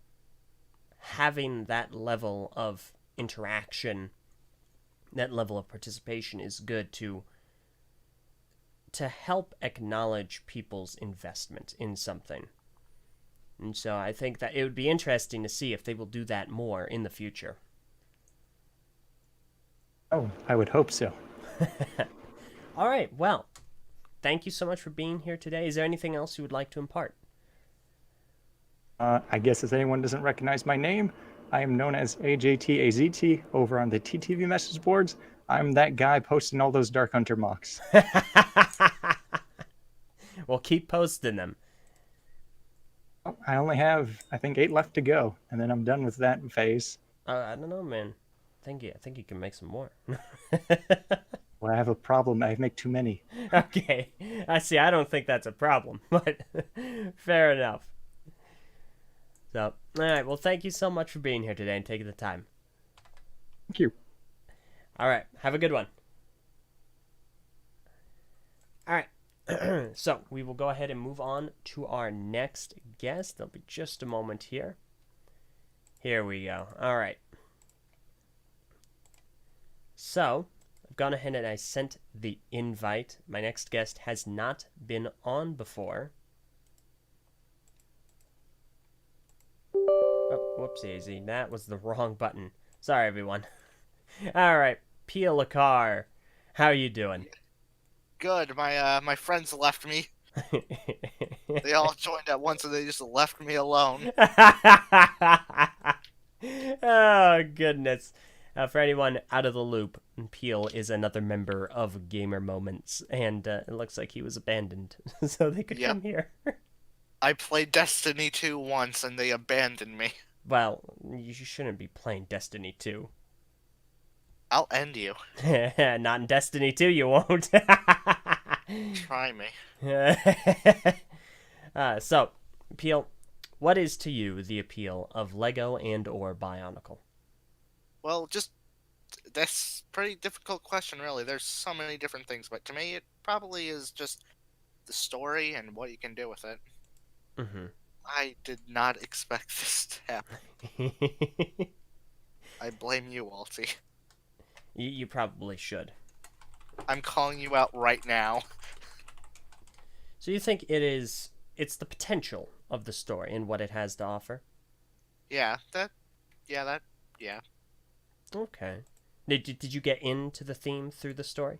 A: having that level of interaction, that level of participation is good to help acknowledge people's investment in something. And so I think that it would be interesting to see if they will do that more in the future.
J: Oh, I would hope so.
A: All right, well, thank you so much for being here today. Is there anything else you would like to impart?
J: I guess if anyone doesn't recognize my name, I am known as JT AZT over on the TTV message boards. I'm that guy posting all those Dark Hunter mocks.
A: Well, keep posting them.
J: I only have, I think, 8 left to go, and then I'm done with that phase.
A: I don't know, man. I think you can make some more.
J: Well, I have a problem. I make too many.
A: Okay. I see. I don't think that's a problem, but fair enough. So, all right. Well, thank you so much for being here today and taking the time.
J: Thank you.
A: All right. Have a good one. All right. So, we will go ahead and move on to our next guest. There'll be just a moment here. Here we go. All right. So, I've gone ahead and I sent the invite. My next guest has not been on before. Oh, whoopsie-daisy. That was the wrong button. Sorry, everyone. All right. Pele Car. How are you doing?
K: Good. My friends left me. They all joined at once and they just left me alone.
A: Oh, goodness. For anyone out of the loop, Peel is another member of Gamer Moments, and it looks like he was abandoned, so they could come here.
K: I played Destiny 2 once, and they abandoned me.
A: Well, you shouldn't be playing Destiny 2.
K: I'll end you.
A: Not in Destiny 2, you won't.
K: Try me.
A: So, Peel, what is to you the appeal of Lego and or Bionicle?
K: Well, that's a pretty difficult question, really. There's so many different things, but to me, it probably is just the story and what you can do with it.
A: Mm-hmm.
K: I did not expect this to happen. I blame you, Ulti.
A: You probably should.
K: I'm calling you out right now.
A: So you think it's the potential of the story and what it has to offer?
K: Yeah.
A: Okay. Did you get into the theme through the story?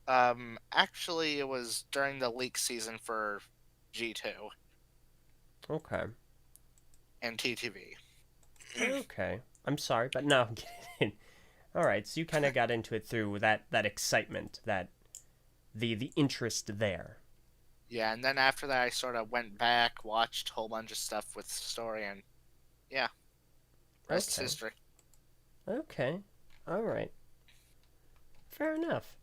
K: Actually, it was during the leak season for G2.
A: Okay.
K: And TTV.
A: Okay. I'm sorry, but no, I'm kidding. All right, so you kind of got into it through that excitement, that the interest there.
K: Yeah, and then after that, I sort of went back, watched a whole bunch of stuff with the story, and yeah, rest is history.
A: Okay. All right. Fair enough.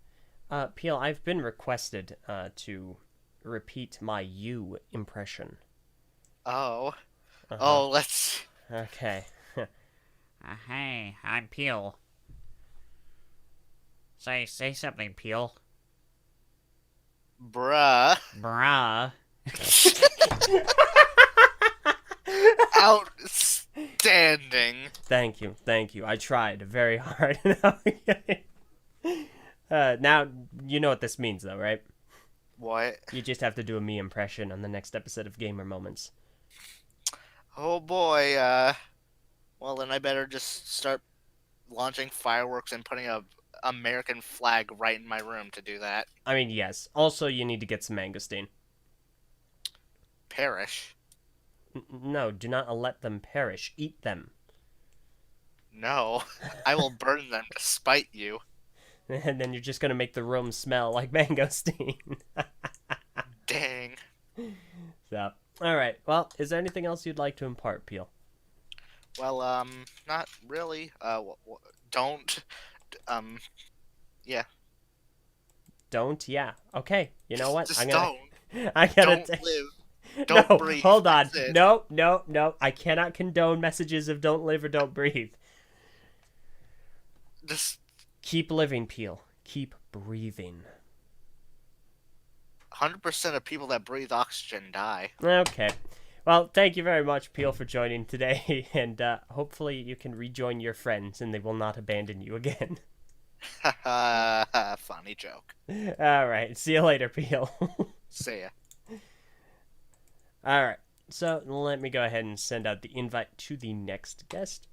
A: Peel, I've been requested to repeat my you impression.
K: Oh.
A: Uh-huh.
K: Oh, let's...
A: Okay.
G: Hey, I'm Peel. Say something, Peel.
K: Bruh. Outstanding.
A: Thank you. I tried very hard. Now, you know what this means, though, right?
K: What?
A: You just have to do a me impression on the next episode of Gamer Moments.
K: Oh boy, well then I better just start launching fireworks and putting a American flag right in my room to do that.
A: I mean, yes. Also, you need to get some mangosteen.
K: Perish?
A: No, do not let them perish. Eat them.
K: No, I will burn them to spite you.
A: And then you're just gonna make the room smell like mangosteen.
K: Dang.
A: So, alright. Well, is there anything else you'd like to impart, Peel?
K: Well, not really. Don't. Yeah.
A: Don't? Yeah. Okay. You know what?
K: Just
A: I'm gonna...
K: don't.
A: I gotta
K: Don't live. Don't
A: no,
K: breathe.
A: Hold on.
K: That's it.
A: No. I cannot condone messages of don't live or don't breathe.
K: Just
A: keep living, Peel. Keep breathing.
K: 100% of people that breathe oxygen die.
A: Okay. Well, thank you very much, Peel, for joining today, and hopefully you can rejoin your friends and they will not abandon you again.
K: Funny joke.
A: All right. See you later, Peel.
K: See ya.
A: All right. So let me go ahead and send out the invite to the next guest.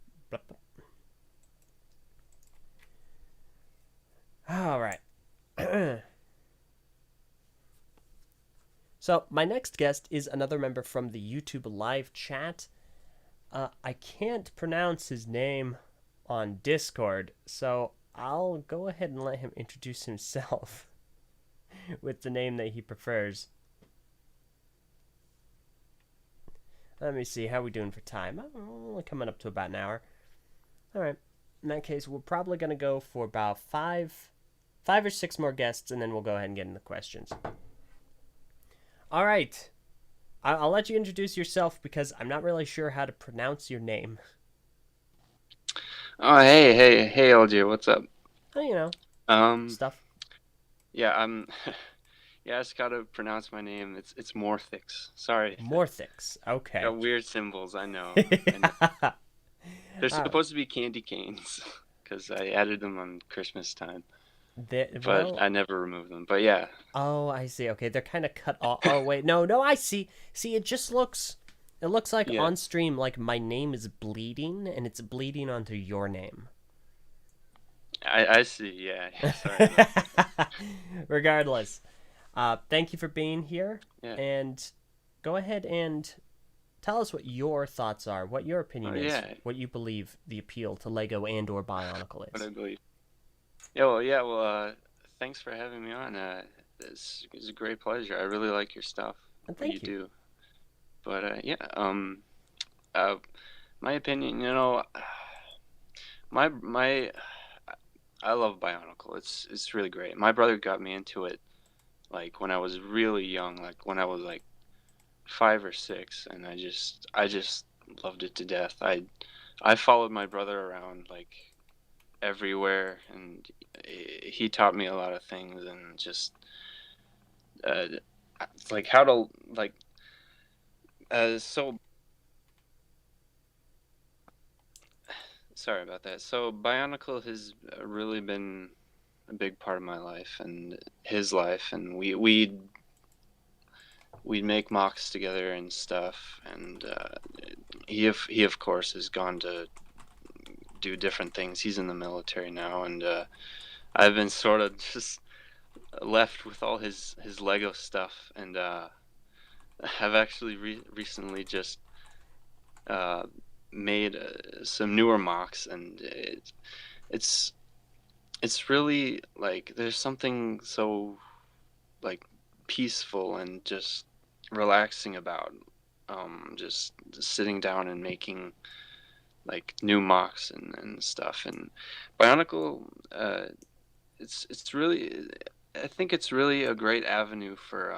A: All right. So my next guest is another member from the YouTube live chat. I can't pronounce his name on Discord, so I'll go ahead and let him introduce himself with the name that he prefers. Let me see, how we doing for time? I'm only coming up to about an hour. Alright, in that case, we're probably going to go for about five or six more guests, and then we'll go ahead and get into questions. Alright, I'll let you introduce yourself because I'm not really sure how to pronounce your name.
L: Oh, hey, Eljay, what's up?
A: Oh, you know, stuff.
L: Yeah, yeah, I just gotta pronounce my name. It's Morphix. Sorry.
A: Morphix, okay.
L: Got weird symbols, I know. They're supposed to be candy canes, because I added them on Christmas time. But I never removed them, but yeah.
A: Oh, I see. Okay, they're kind of cut off. Oh, wait, no, I see. See, it just looks... It looks like on stream, like my name is bleeding, and it's bleeding onto your name.
L: I see, yeah. Sorry about that.
A: Regardless, thank you for being here,
L: Yeah.
A: and go ahead and tell us what your thoughts are, what your opinion is,
L: yeah.
A: what you believe the appeal to Lego and or Bionicle
L: What I
A: is.
L: believe. Well, thanks for having me on. It's a great pleasure. I really like your stuff.
A: And thank you.
L: Do. But my opinion, I love Bionicle. It's really great. My brother got me into it like when I was really young, like when I was like 5 or 6, and I just loved it to death. I followed my brother around like everywhere, and he taught me a lot of things, and just like how to like so sorry about that. So Bionicle has really been a big part of my life and his life, and we'd make mocks together and stuff, and he of course has gone to do different things. He's in the military now, and I've been sort of just left with all his Lego stuff, and I've actually recently just made some newer mocks, and it's really like there's something so like peaceful and just relaxing about just sitting down and making like new mocks and stuff. And Bionicle, it's really, I think it's really a great avenue for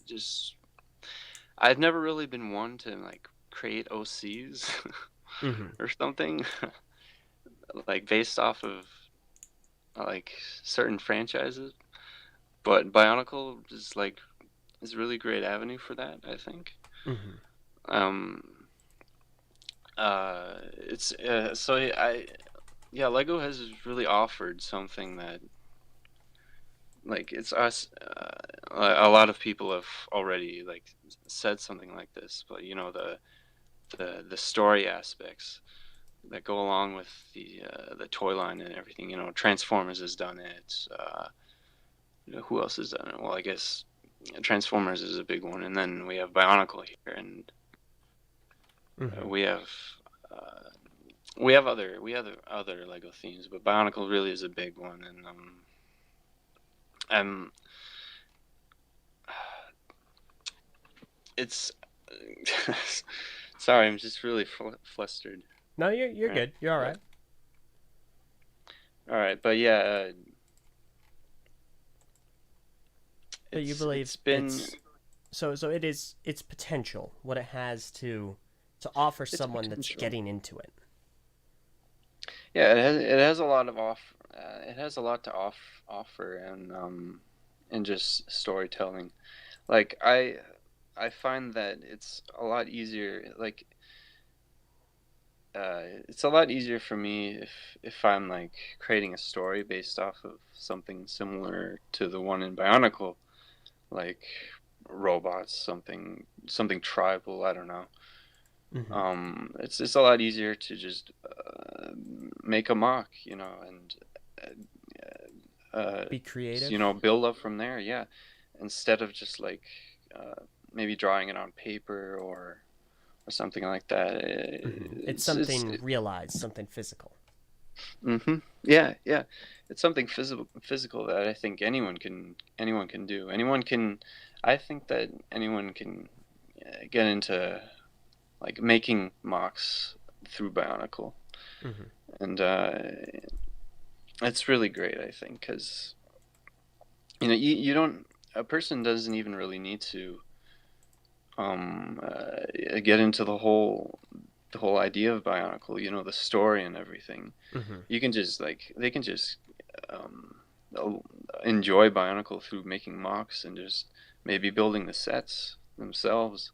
L: just, I've never really been one to like create OCs or something like based off of like certain franchises, but Bionicle is like is a really great avenue for that, I think. It's Lego has really offered something that like it's us. A lot of people have already like said something like this, but the story aspects that go along with the toy line and everything. Transformers has done it. Who else has done it? Well, I guess Transformers is a big one, and then we have Bionicle here, and we have other Lego themes, but Bionicle really is a big one, and it's sorry, I'm just really flustered.
A: No, you're good. You're all right.
L: All right, but yeah.
A: But you believe so it is its potential, what it has to offer someone that's getting into it.
L: Yeah, it has a lot of it has a lot to offer, and just storytelling. Like I find that it's a lot easier. Like it's a lot easier for me if I'm like creating a story based off of something similar to the one in Bionicle, like robots, something tribal. I don't know. It's a lot easier to just make a mock, and
A: be creative.
L: Build up from there. Yeah, instead of just like maybe drawing it on paper or something like that.
A: It's something realized, something physical.
L: Yeah. It's something physical that I think anyone can do. I think that anyone can get into like making mocks through Bionicle, and it's really great. I think because you don't, a person doesn't even really need to get into the whole idea of Bionicle, the story and everything. You can just they can just enjoy Bionicle through making mocks and just maybe building the sets themselves,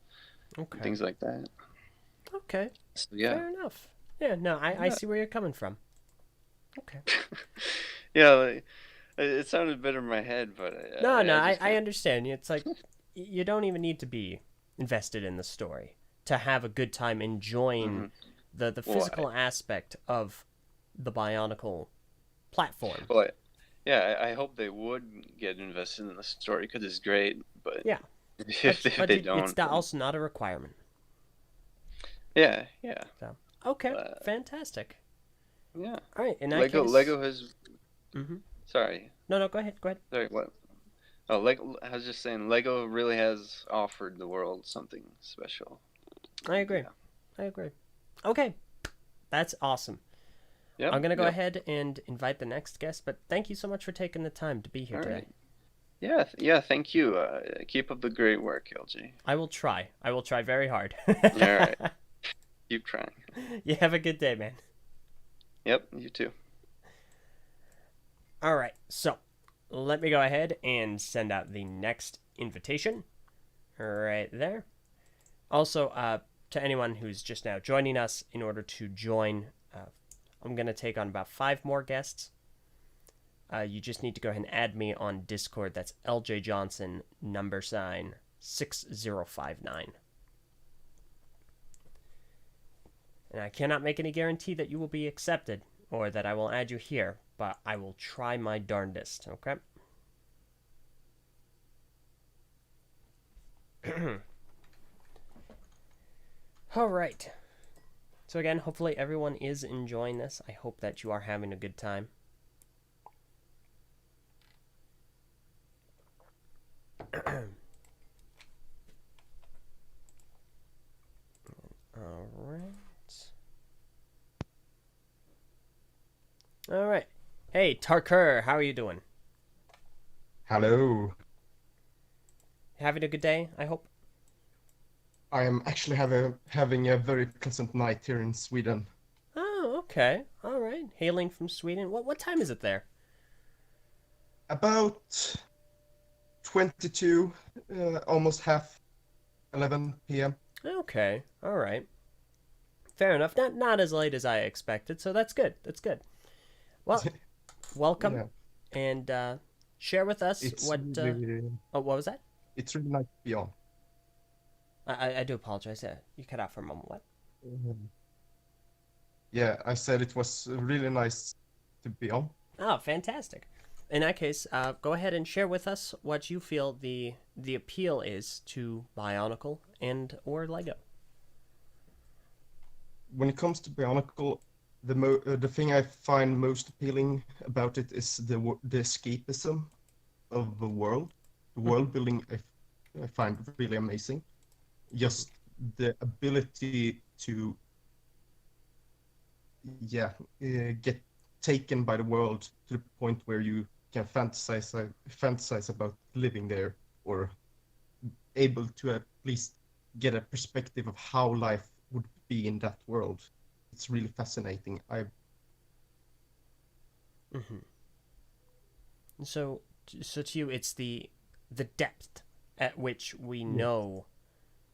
L: things like that.
A: Okay.
L: So, yeah.
A: Fair enough. Yeah. No, I see where you're coming from. Okay.
L: Yeah, it sounded better in my head, but
A: I understand. It's like you don't even need to be invested in the story to have a good time enjoying the physical aspect of the Bionicle platform.
L: Well, yeah, I hope they would get invested in the story because it's great. But
A: yeah,
L: if they don't,
A: it's also not a requirement.
L: Yeah, yeah.
A: So okay,
L: Uh,
A: fantastic.
L: Yeah.
A: All right, in that
L: Lego
A: case.
L: Lego has.
A: Mm-hmm.
L: Sorry.
A: No, go ahead. Go ahead.
L: Sorry. What? Oh, Lego. I was just saying, Lego really has offered the world something special.
A: I agree.
L: Yeah.
A: I agree. Okay, that's awesome.
L: Yep,
A: I'm gonna go
L: yep.
A: ahead and invite the next guest, but thank you so much for taking the time to be here
L: All
A: today.
L: right. Yeah, yeah. Thank you. Keep up the great work, LG.
A: I will try. I will try very hard.
L: All right. Keep trying.
A: You have a good day, man.
L: Yep. You too.
A: All right, so let me go ahead and send out the next invitation right there. Also, to anyone who's just now joining us, in order to join, I'm going to take on about 5 more guests. You just need to go ahead and add me on Discord. That's Eljay Johnsen #6059. And I cannot make any guarantee that you will be accepted or that I will add you here, but I will try my darndest, okay? All right. So again, hopefully everyone is enjoying this. I hope that you are having a good time. All right. Hey, Tarkur, how are you doing?
F: Hello.
A: Having a good day, I hope?
F: I am actually having a very pleasant night here in Sweden.
A: Oh, okay. All right. Hailing from Sweden. What time is it there?
F: About 22, almost half 11 p.m.
A: Okay. All right. Fair enough. Not as late as I expected, so that's good. That's good. Well, welcome,
F: Yeah.
A: and share with us
F: It's
A: what.
F: really,
A: What was that?
F: it's really nice to be on.
A: I do apologize. Yeah, you cut out for a moment. What?
F: Yeah, I said it was really nice to be on.
A: Oh, fantastic. In that case, go ahead and share with us what you feel the appeal is to Bionicle and or Lego.
F: When it comes to Bionicle, the thing I find most appealing about it is the escapism of the world. The world building I find really amazing. Just the ability to get taken by the world to the point where you can fantasize about living there, or able to at least get a perspective of how life would be in that world. It's really fascinating.
A: So to you, it's the depth at which we know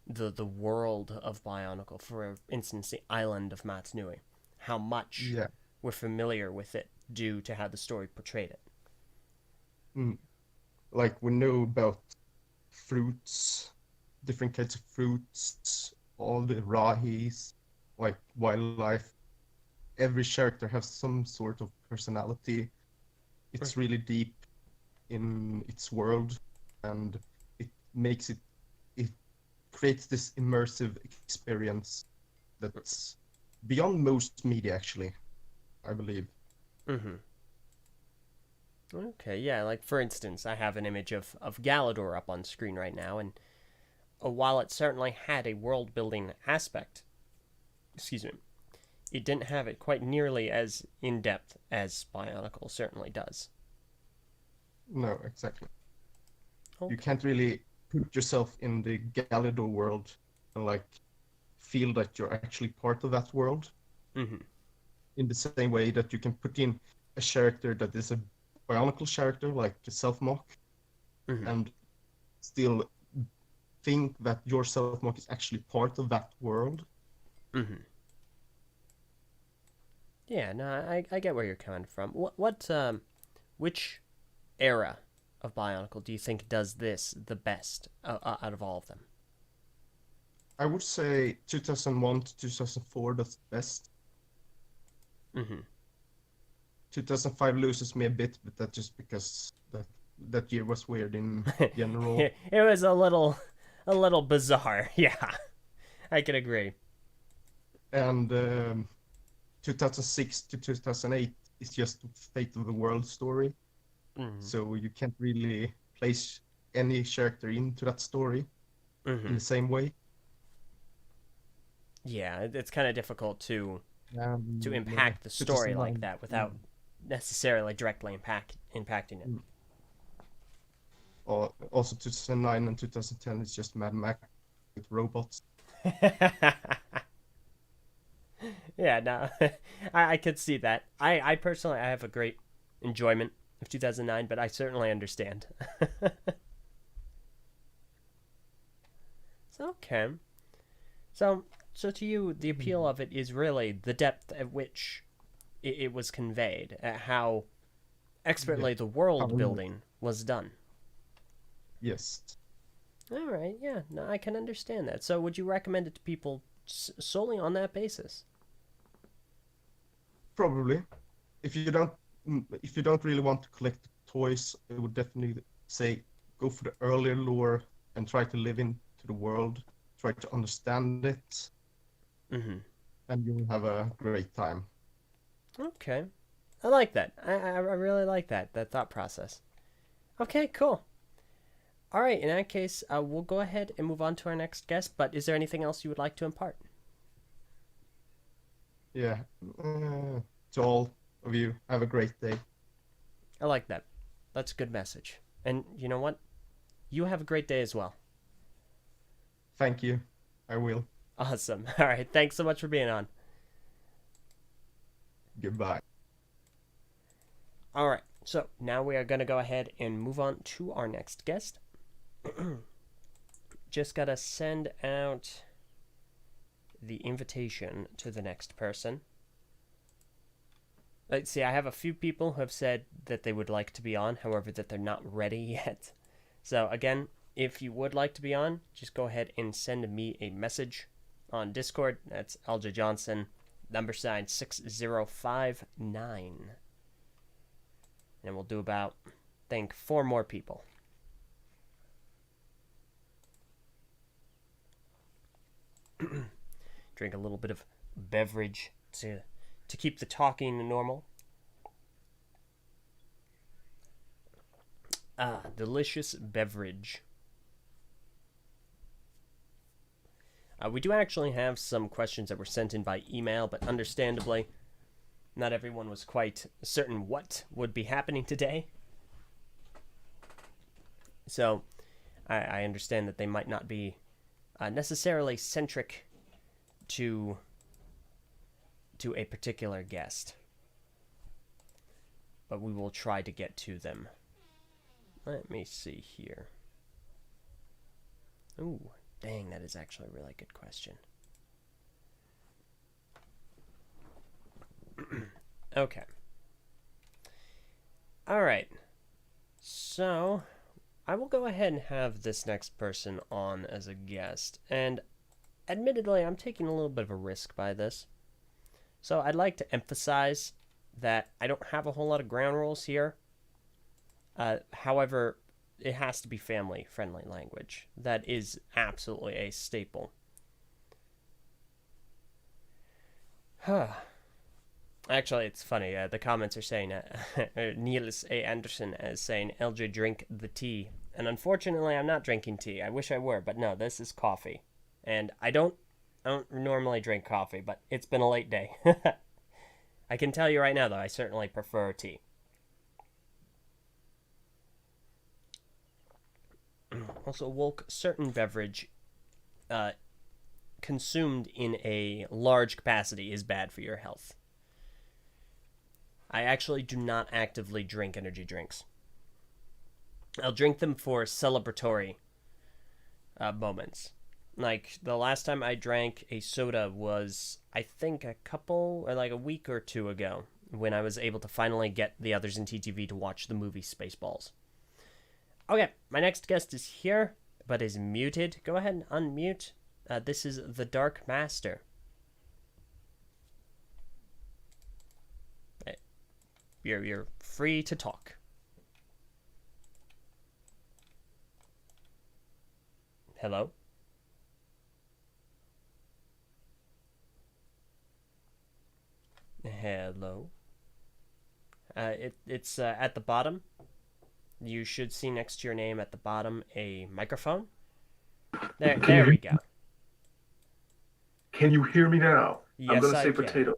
A: the world of Bionicle. For instance, the island of Matsunui. How much we're familiar with it due to how the story portrayed it.
F: Like, we know about fruits, different kinds of fruits, all the rahis, like wildlife. Every character has some sort of personality. It's really deep in its world, and it makes it creates this immersive experience that's beyond most media, actually, I believe.
A: Okay, yeah, like for instance, I have an image of Galador up on screen right now, and while it certainly had a world-building aspect, it didn't have it quite nearly as in-depth as Bionicle certainly does.
F: No, exactly.
A: Okay.
F: You can't really put yourself in the Galador world and like feel that you're actually part of that world. In the same way that you can put in a character that is a Bionicle character, like a Self-Mock, and still think that your Self-Mock is actually part of that world.
A: Yeah, no, I get where you're coming from. Which era of Bionicle do you think does this the best out of all of them?
F: I would say 2001 to 2004, that's the best. 2005 loses me a bit, but that's just because that year was weird in general.
A: It was a little bizarre. Yeah, I can agree.
F: and 2006 to 2008 is just Fate of the World story. So you can't really place any character into that story in the same way.
A: Yeah, it's kind of difficult to
F: And,
A: impact the story like
F: 2009,
A: that without necessarily directly impacting it.
F: Also 2009 and 2010 is just Mad Max with robots.
A: Yeah, no, I could see that. I personally, I have a great enjoyment of 2009, but I certainly understand. So, okay. So to you, the appeal of it is really the depth at which it was conveyed, at how expertly the world building was done.
F: Yes.
A: All right, yeah, no, I can understand that. So would you recommend it to people solely on that basis?
F: Probably. If you don't really want to collect toys, I would definitely say go for the earlier lore and try to live into the world, try to understand it, and you'll have a great time.
A: Okay, I like that. I really like that thought process. Okay, cool. All right, in that case, we'll go ahead and move on to our next guest. But is there anything else you would like to impart?
F: Yeah. To all of you, have a great day.
A: I like that. That's a good message. And you know what? You have a great day as well.
F: Thank you. I will.
A: Awesome. All right. Thanks so much for being on.
F: Goodbye.
A: All right. So now we are going to go ahead and move on to our next guest. Just got to send out the invitation to the next person. Let's see, I have a few people who have said that they would like to be on, however, that they're not ready yet. So again, if you would like to be on, just go ahead and send me a message on Discord. That's Eljay Johnsen, # 6059. And we'll do about, I think, 4 more people. Drink a little bit of beverage to keep the talking normal. Delicious beverage. We do actually have some questions that were sent in by email, but understandably, not everyone was quite certain what would be happening today. So, I understand that they might not be necessarily centric to a particular guest, but we will try to get to them. Let me see here. Ooh, dang, that is actually a really good question. Okay. All right. So, I will go ahead and have this next person on as a guest, and admittedly, I'm taking a little bit of a risk by this. So I'd like to emphasize that I don't have a whole lot of ground rules here. However, it has to be family-friendly language. That is absolutely a staple. Actually, it's funny. The comments are saying, Niels A. Anderson is saying, Eljay, drink the tea. And unfortunately, I'm not drinking tea. I wish I were, but no, this is coffee. And I don't normally drink coffee, but it's been a late day. I can tell you right now, though, I certainly prefer tea. Also, woke certain beverage consumed in a large capacity is bad for your health. I actually do not actively drink energy drinks. I'll drink them for celebratory moments. Like, the last time I drank a soda was, I think, a week or 2 ago, when I was able to finally get the others in TTV to watch the movie Spaceballs. Okay, my next guest is here, but is muted. Go ahead and unmute. This is the Dark Master. You're free to talk. Hello? Hello. It's at the bottom. You should see next to your name at the bottom a microphone. There we go.
M: Can you hear me now?
A: Yes,
M: I'm gonna
A: I
M: say
A: can.
M: potato.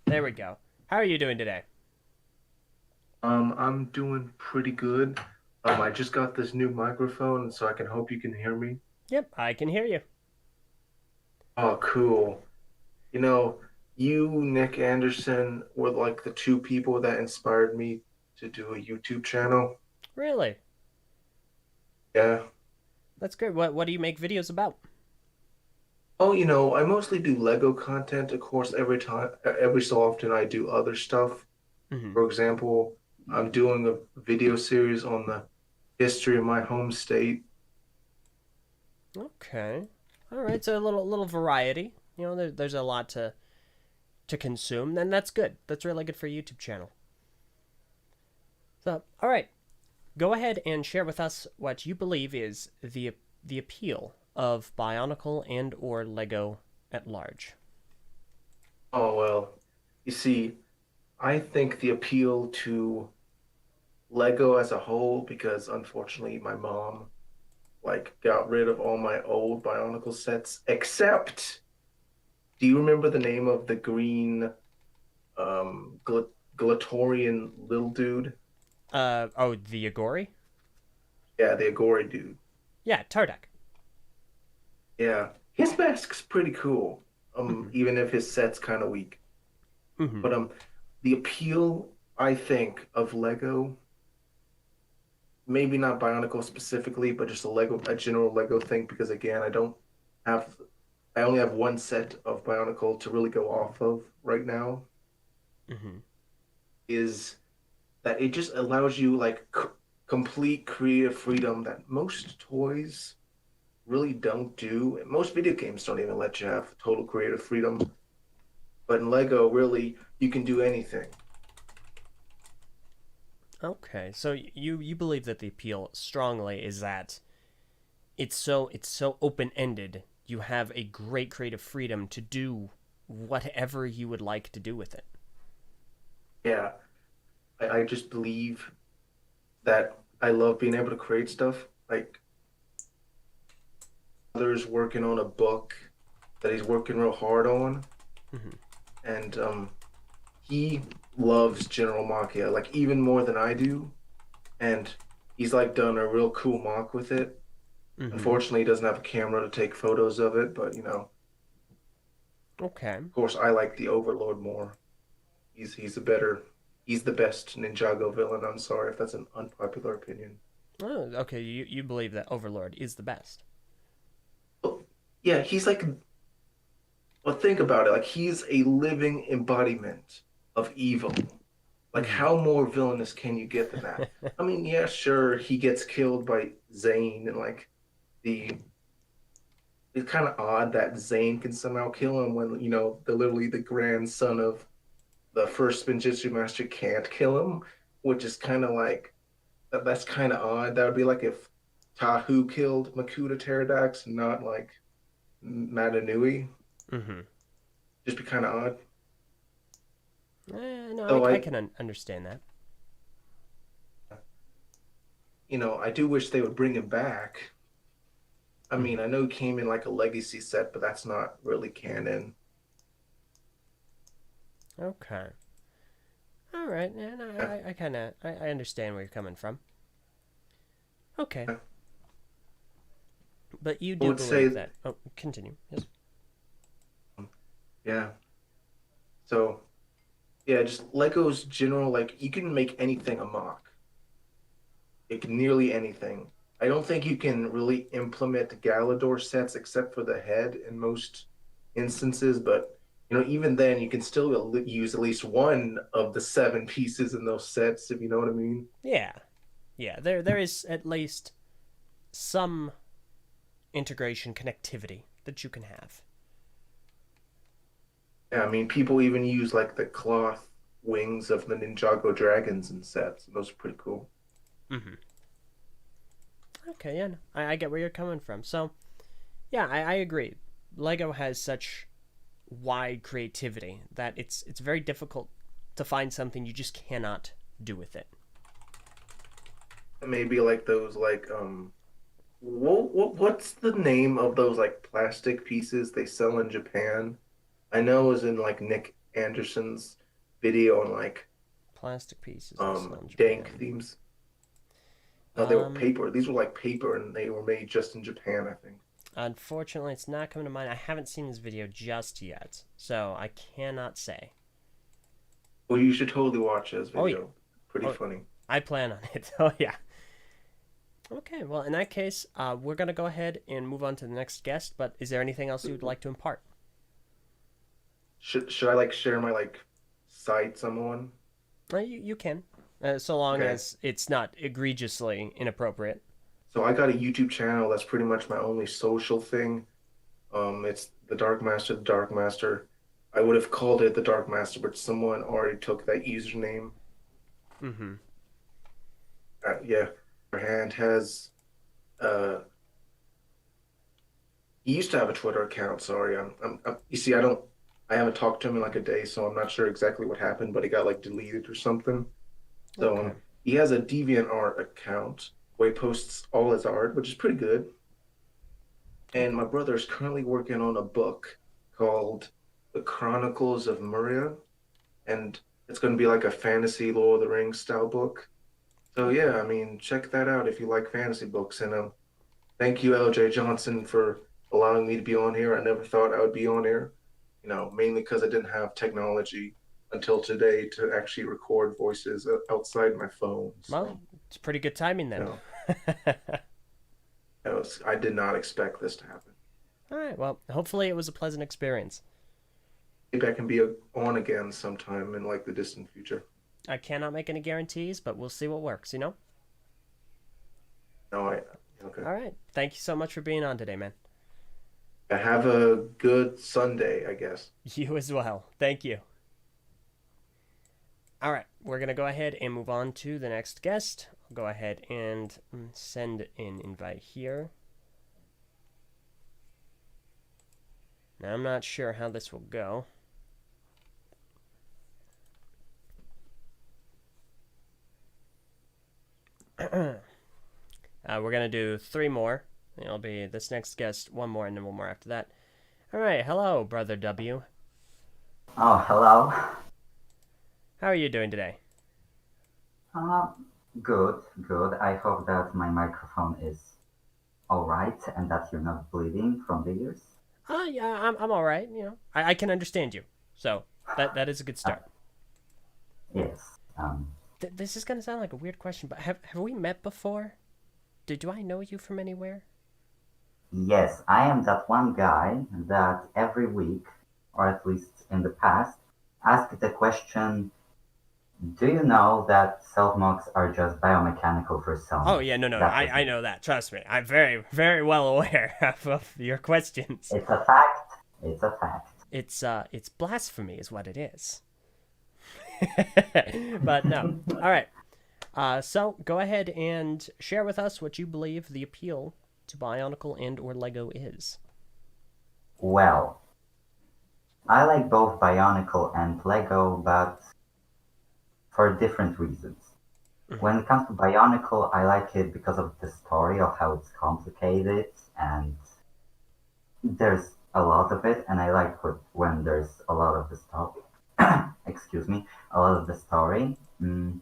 A: There we go. How are you doing today?
M: I'm doing pretty good. I just got this new microphone, so I can hope you can hear me.
A: Yep, I can hear you.
M: Oh, cool. You know, you, Nick Anderson, were like the two people that inspired me to do a YouTube channel.
A: Really?
M: Yeah.
A: That's great. What do you make videos about?
M: Oh, I mostly do Lego content. Of course, every so often I do other stuff.
A: Mm-hmm.
M: For example, I'm doing a video series on the history of my home state.
A: Okay. All right. So a little variety. There's a lot to consume, and that's good. That's really good for a YouTube channel. So, all right. Go ahead and share with us what you believe is the appeal of Bionicle and or Lego at large.
M: Oh, well, you see, I think the appeal to Lego as a whole, because unfortunately my mom got rid of all my old Bionicle sets, except, do you remember the name of the green Glatorian little dude?
A: The Agori?
M: Yeah, the Agori dude.
A: Yeah, Tardek.
M: Yeah, his mask's pretty cool. Even if his set's kind of weak.
A: Mm-hmm.
M: But the appeal, I think, of Lego, maybe not Bionicle specifically, but just a general Lego thing, because again, I only have one set of Bionicle to really go off of right now.
A: Mm-hmm.
M: Is that it just allows you complete creative freedom that most toys really don't do. Most video games don't even let you have total creative freedom. But in Lego, really, you can do anything.
A: Okay, so you believe that the appeal strongly is that it's so open-ended. You have a great creative freedom to do whatever you would like to do with it.
M: Yeah, I just believe that I love being able to create stuff. Like, others working on a book that he's working real hard on.
A: Mm-hmm.
M: And he loves General Machia, even more than I do. And he's done a real cool mock with it.
A: Mm-hmm.
M: Unfortunately, he doesn't have a camera to take photos of it, but
A: Okay.
M: Of course, I like the Overlord more. He's the best Ninjago villain. I'm sorry if that's an unpopular opinion.
A: Oh, okay. You believe that Overlord is the best.
M: Well, yeah, he's well, think about it. He's a living embodiment of evil. How more villainous can you get than that? I mean, yeah, sure, he gets killed by Zane, and it's kind of odd that Zane can somehow kill him when literally the grandson of the first Spinjitzu master can't kill him, which is kind of that's kind of odd. That would be like if Tahu killed Makuta Pterodax, not Madanui.
A: Mm-hmm.
M: Just be kind of odd.
A: No,
M: So
A: I can understand that.
M: I do wish they would bring him back. I mean, I know he came in a legacy set, but that's not really canon.
A: Okay. All right. Yeah, no, I understand where you're coming from. Okay. But you do believe that. Oh, continue. Yes.
M: Yeah. So, yeah, just Lego's general, you can make anything a mock. Nearly anything. I don't think you can really implement Galador sets except for the head in most instances, but, even then, you can still use at least one of the 7 pieces in those sets, if you know what I mean.
A: Yeah. Yeah, there is at least some integration connectivity that you can have.
M: Yeah, I mean, people even use the cloth wings of the Ninjago dragons in sets. Those are pretty cool.
A: Mm-hmm. Okay, yeah, I get where you're coming from. So, yeah, I agree. Lego has such wide creativity that it's very difficult to find something you just cannot do with it.
M: Maybe like those what's the name of those like plastic pieces they sell in Japan? I know it was in like Nick Anderson's video on like
A: Plastic pieces.
M: dank themes. No, they were paper. These were like paper, and they were made just in Japan, I think.
A: Unfortunately, it's not coming to mind. I haven't seen this video just yet, so I cannot say.
M: Well, you should totally watch this video.
A: Oh, yeah.
M: Pretty funny.
A: I plan on it. Oh, yeah. Okay, well, in that case, we're going to go ahead and move on to the next guest, but is there anything else you would like to impart?
M: Should I like share my like site someone?
A: You can, so long as it's not egregiously inappropriate.
M: So I got a YouTube channel that's pretty much my only social thing. It's the Dark Master. I would have called it the Dark Master, but someone already took that username.
A: Mm-hmm.
M: Yeah. Hand has he used to have a Twitter account. Sorry, you see, I haven't talked to him in like a day, so I'm not sure exactly what happened, but he got like deleted or something. So he has a DeviantArt account where he posts all his art, which is pretty good. And my brother is currently working on a book called The Chronicles of Muria, and it's going to be like a fantasy Lord of the Rings style book. So yeah, I mean, check that out if you like fantasy books. And thank you, Eljay Johnsen, for allowing me to be on here. I never thought I would be on here, mainly because I didn't have technology until today to actually record voices outside my phone. So,
A: well, it's pretty good timing then.
M: I did not expect this to happen.
A: All right, well, hopefully it was a pleasant experience.
M: Maybe I can be on again sometime in like the distant future.
A: I cannot make any guarantees, but we'll see what works,
M: No, okay.
A: All right. Thank you so much for being on today, man.
M: Have a good Sunday, I guess.
A: You as well. Thank you. All right. We're going to go ahead and move on to the next guest. I'll go ahead and send an invite here. Now, I'm not sure how this will go. We're going to do 3 more. It'll be this next guest, 1 more, and then 1 more after that. All right. Hello, Brother W.
N: Oh, hello.
A: How are you doing today?
N: Good. I hope that my microphone is all right and that you're not bleeding from the ears.
A: Yeah, I'm all right. I can understand you. So that is a good start.
N: Yes.
A: This is going to sound like a weird question, but have we met before? Do I know you from anywhere?
N: Yes, I am that one guy that every week, or at least in the past, asked the question, do you know that self-mocks are just biomechanical for some?
A: Oh, yeah, no, I know that. Trust me. I'm very, very well aware of your questions.
N: It's a fact.
A: It's blasphemy is what it is. But no. All right. So go ahead and share with us what you believe the appeal to Bionicle and or Lego is.
N: Well, I like both Bionicle and Lego, but for different reasons. When it comes to Bionicle, I like it because of the story of how it's complicated and there's a lot of it, and I like when there's a lot of the story. Excuse me, a lot of the story. And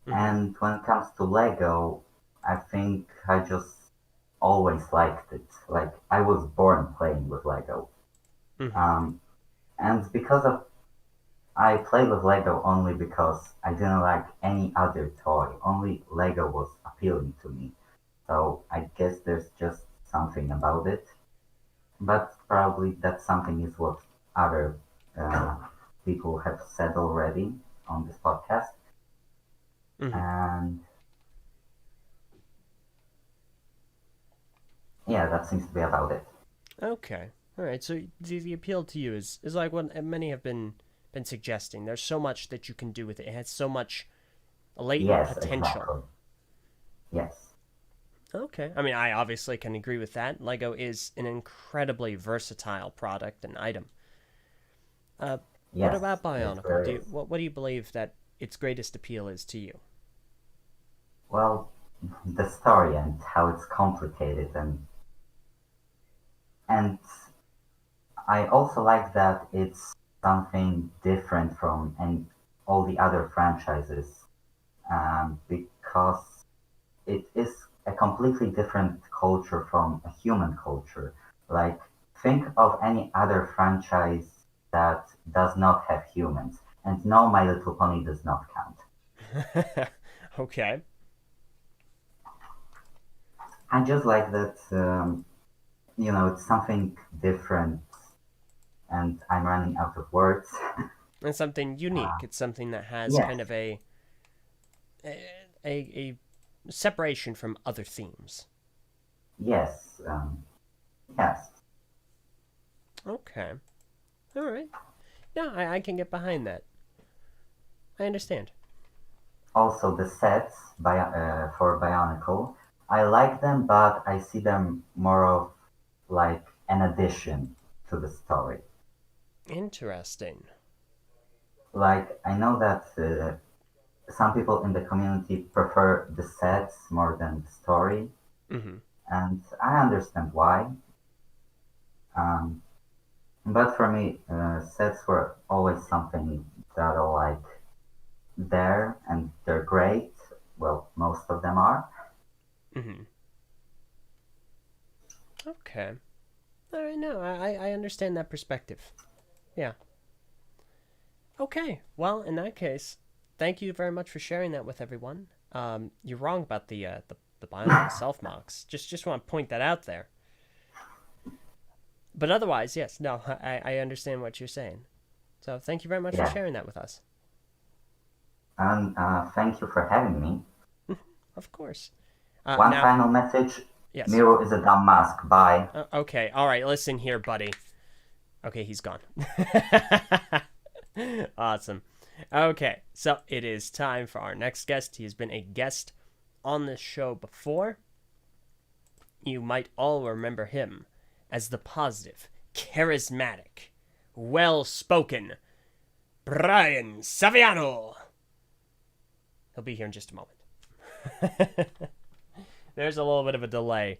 N: when it comes to Lego, I think I just always liked it. Like, I was born playing with Lego. And because of I played with Lego only because I didn't like any other toy. Only Lego was appealing to me. So I guess there's just something about it. But probably that something is what other people have said already on this podcast. And yeah, that seems to be about it.
A: Okay. All right. So the appeal to you is like what many have been suggesting. There's so much that you can do with it. It has so much latent potential.
N: Exactly. Yes.
A: Okay. I mean, I obviously can agree with that. Lego is an incredibly versatile product and item. What
N: Yes,
A: about
N: it
A: Bionicle?
N: really is.
A: What do you believe that its greatest appeal is to you?
N: Well, the story and how it's complicated, and I also like that it's something different from all the other franchises, because it is a completely different culture from a human culture. Like, think of any other franchise that does not have humans, and no, My Little Pony does not count.
A: Okay.
N: I just like that, it's something different, and I'm running out of words.
A: And something unique. It's something that has
N: Yes.
A: kind of a separation from other themes.
N: Yes, yes.
A: Okay. All right. Yeah, I can get behind that. I understand.
N: Also, the sets for Bionicle, I like them, but I see them more of like an addition to the story.
A: Interesting.
N: Like, I know that some people in the community prefer the sets more than the story,
A: Mm-hmm.
N: and I understand why. Um, but for me, sets were always something that are like there, and they're great. Well, most of them are.
A: Mm-hmm. Okay. All right, no, I understand that perspective. Yeah. Okay. Well, in that case, thank you very much for sharing that with everyone. You're wrong about the Bionicle self mocks. Just want to point that out there. But otherwise, yes, no, I understand what you're saying. So thank you very much for sharing that with us.
N: And thank you for having me.
A: Of course.
N: One final message.
A: Yes.
N: Miro is a dumb mask. Bye.
A: Okay. All right. Listen here, buddy. Okay, he's gone. Awesome. Okay, so it is time for our next guest. He has been a guest on this show before. You might all remember him as the positive, charismatic, well-spoken Brian Saviano. He'll be here in just a moment. There's a little bit of a delay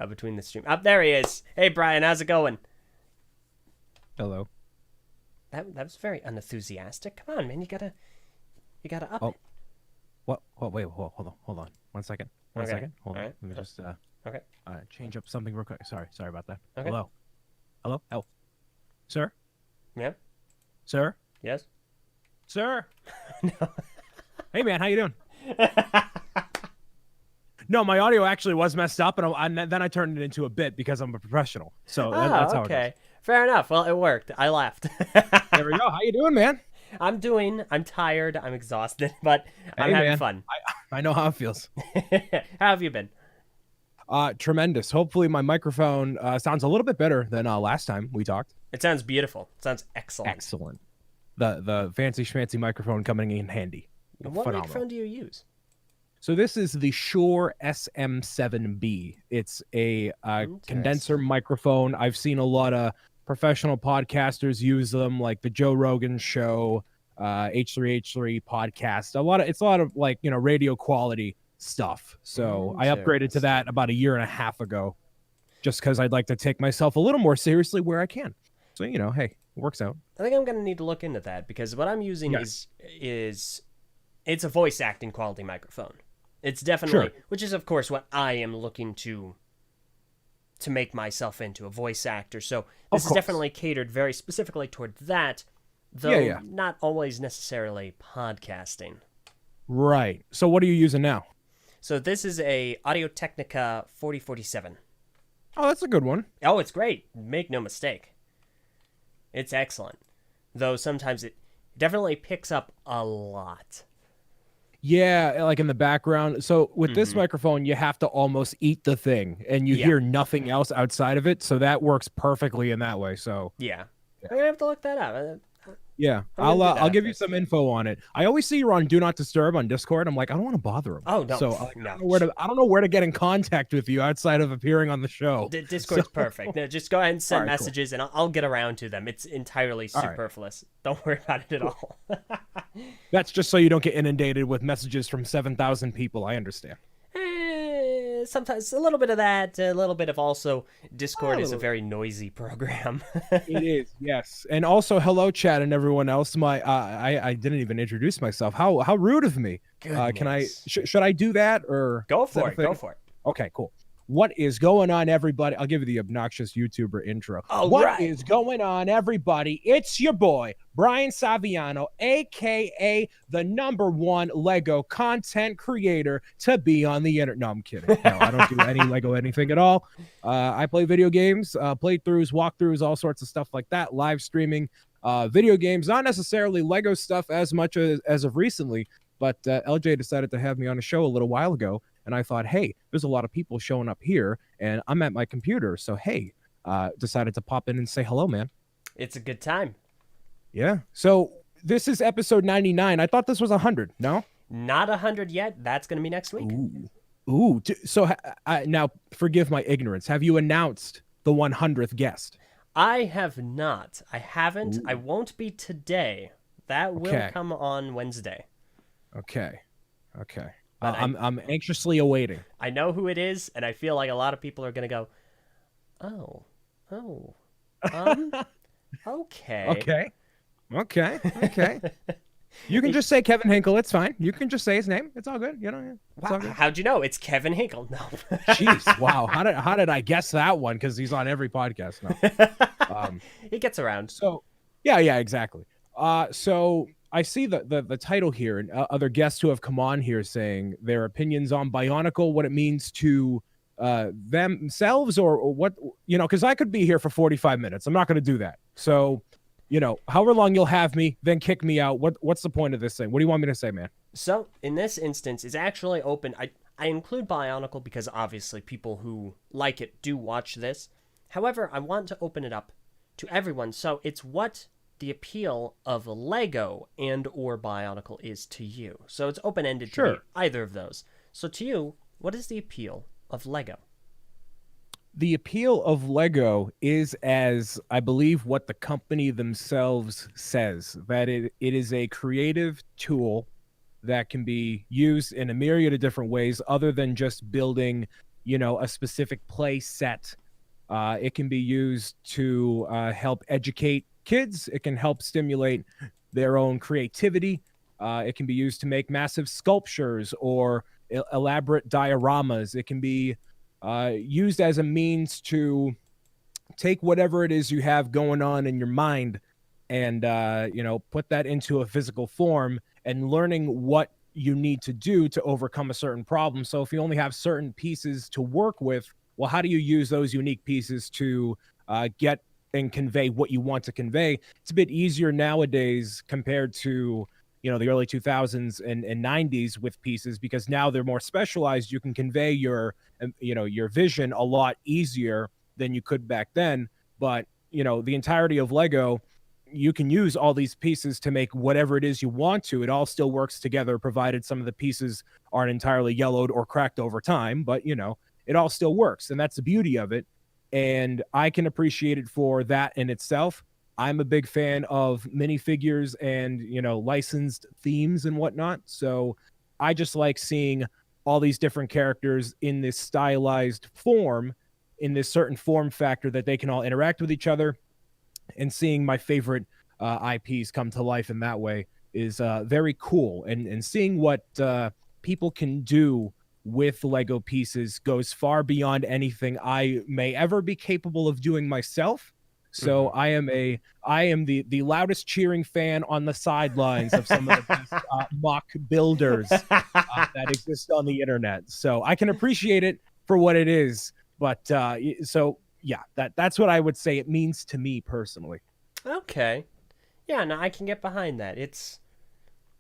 A: between the stream. Up there he is. Hey, Brian, how's it going?
O: Hello.
A: That was very unenthusiastic. Come on, man, you gotta up it.
O: What? Wait, hold on. 1 second. One
A: Okay.
O: second. Hold on.
A: Alright.
O: Let me just
A: Okay.
O: change up something real quick. Sorry about that.
A: Okay.
O: Hello. Sir.
A: Yeah.
O: Sir.
A: Yes.
O: Sir. No. Hey man, how you doing? No, my audio actually was messed up, and then I turned it into a bit because I'm a professional. So that's how it
A: okay.
O: is.
A: Fair enough. Well, it worked. I laughed.
O: There we go. How you doing, man?
A: I'm tired. I'm exhausted, but I'm having fun.
O: I know how it feels.
A: How have you been?
O: Tremendous. Hopefully my microphone sounds a little bit better than last time we talked.
A: It sounds beautiful. It sounds excellent.
O: Excellent. The fancy schmancy microphone coming in handy.
A: What
O: Phenomenal.
A: microphone do you use?
O: So this is the Shure SM7B. It's a condenser microphone. I've seen a lot of professional podcasters use them, like the Joe Rogan Show, H3H3 podcast. It's a lot of like radio quality stuff. So I upgraded to that about a year and a half ago, just because I'd like to take myself a little more seriously where I can. So hey, it works out.
A: I think I'm gonna need to look into that because what I'm using is it's a voice acting quality microphone. It's definitely, which is of course what I am looking to make myself into, a voice actor. So this is definitely catered very specifically toward that, though not always necessarily podcasting.
O: Right. So what are you using now?
A: So this is a Audio-Technica 4047.
O: Oh, that's a good one.
A: Oh, it's great. Make no mistake. It's excellent. Though sometimes it definitely picks up a lot.
O: Yeah, like in the background. So with this microphone, you have to almost eat the thing, and you hear nothing else outside of it. So that works perfectly in that way. So
A: yeah. I'm gonna have to look that up.
O: Yeah, I'll give you some info on it. I always see you're on Do Not Disturb on Discord. I'm like, I don't want to bother him.
A: Oh no,
O: so
A: no.
O: I don't know where to get in contact with you outside of appearing on the show.
A: Discord's perfect. No, just go ahead and send
O: Alright, cool.
A: messages, and I'll get around to them. It's entirely
O: Alright.
A: superfluous. Don't worry about it at all.
O: That's just so you don't get inundated with messages from 7,000 people. I understand.
A: Sometimes a little bit of that, a little bit of also Discord is a very noisy program.
O: It is, yes. And also, hello, chat, and everyone else. I didn't even introduce myself. How rude of me. Can I? Should I do that or
A: go
O: is that
A: for
O: a
A: it?
O: thing?
A: Go for it.
O: Okay, cool. What is going on, everybody? I'll give you the obnoxious YouTuber intro.
A: All
O: What
A: right.
O: is going on, everybody? It's your boy, Brian Saviano, aka the #1 Lego content creator to be on the internet. No, I'm kidding. No, I don't do any Lego anything at all. I play video games, playthroughs, walkthroughs, all sorts of stuff like that, live streaming video games, not necessarily Lego stuff as much as of recently, but LJ decided to have me on a show a little while ago. And I thought, hey, there's a lot of people showing up here, and I'm at my computer. So, hey, decided to pop in and say hello, man.
A: It's a good time.
O: Yeah. So this is episode 99. I thought this was 100. No?
A: Not 100 yet. That's going to be next week.
O: Ooh. So now, forgive my ignorance. Have you announced the 100th guest?
A: I have not. I haven't. I won't be today. That will come on Wednesday.
O: Okay. I'm anxiously awaiting.
A: I know who it is, and I feel like a lot of people are going to go, okay.
O: Okay. You can just say Kevin Hinkle. It's fine. You can just say his name. It's all good. You know. It's all good.
A: How'd you know? It's Kevin Hinkle. No.
O: Jeez. Wow. How did I guess that one? Because he's on every podcast now.
A: He gets around.
O: So, yeah, exactly. So I see the title here, and other guests who have come on here saying their opinions on Bionicle, what it means to themselves, or what, because I could be here for 45 minutes. I'm not going to do that. So, however long you'll have me, then kick me out. What's the point of this thing? What do you want me to say, man?
A: So in this instance, it's actually open. I include Bionicle because obviously people who like it do watch this. However, I want to open it up to everyone. So it's what the appeal of Lego and or Bionicle is to you. So it's open-ended to be either of those. So to you, what is the appeal of Lego?
O: The appeal of Lego is, as I believe what the company themselves says, that it is a creative tool that can be used in a myriad of different ways other than just building, a specific play set. It can be used to help educate kids. It can help stimulate their own creativity. It can be used to make massive sculptures or elaborate dioramas. It can be used as a means to take whatever it is you have going on in your mind and put that into a physical form, and learning what you need to do to overcome a certain problem. So if you only have certain pieces to work with, well, how do you use those unique pieces to get and convey what you want to convey? It's a bit easier nowadays compared to the early 2000s and 90s with pieces, because now they're more specialized. You can convey your vision a lot easier than you could back then. But the entirety of Lego, you can use all these pieces to make whatever it is you want to. It all still works together, provided some of the pieces aren't entirely yellowed or cracked over time, but it all still works, and that's the beauty of it. And I can appreciate it for that in itself. I'm a big fan of minifigures and, licensed themes and whatnot. So I just like seeing all these different characters in this stylized form, in this certain form factor that they can all interact with each other, and seeing my favorite IPs come to life in that way is very cool. And seeing what people can do with Lego pieces goes far beyond anything I may ever be capable of doing myself. So I am the loudest cheering fan on the sidelines of some of the best mock builders that exist on the internet. So I can appreciate it for what it is. But that's what I would say it means to me personally.
A: Okay. Yeah, no, I can get behind that. It's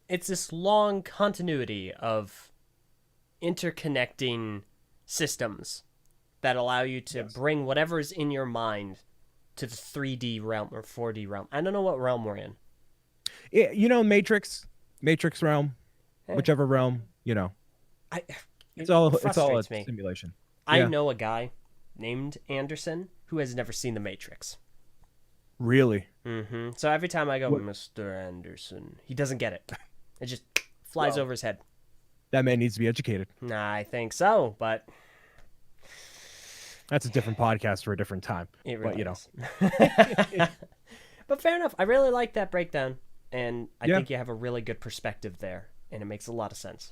A: this long continuity of interconnecting systems that allow you to bring whatever is in your mind to the 3D realm or 4D realm. I don't know what realm we're in.
O: You know, Matrix realm, whichever realm, you know. It's all a
A: me.
O: simulation.
A: I
O: Yeah.
A: know a guy named Anderson who has never seen The Matrix.
O: Really?
A: Mm-hmm. So every time I go,
O: What-
A: Mr. Anderson, he doesn't get it. It just flies over his head.
O: That man needs to be educated.
A: Nah, I think so, but
O: That's a different podcast for a different time.
A: it
O: But
A: really
O: you know,
A: is. But fair enough. I really like that breakdown, and I
O: Yeah.
A: think you have a really good perspective there, and it makes a lot of sense.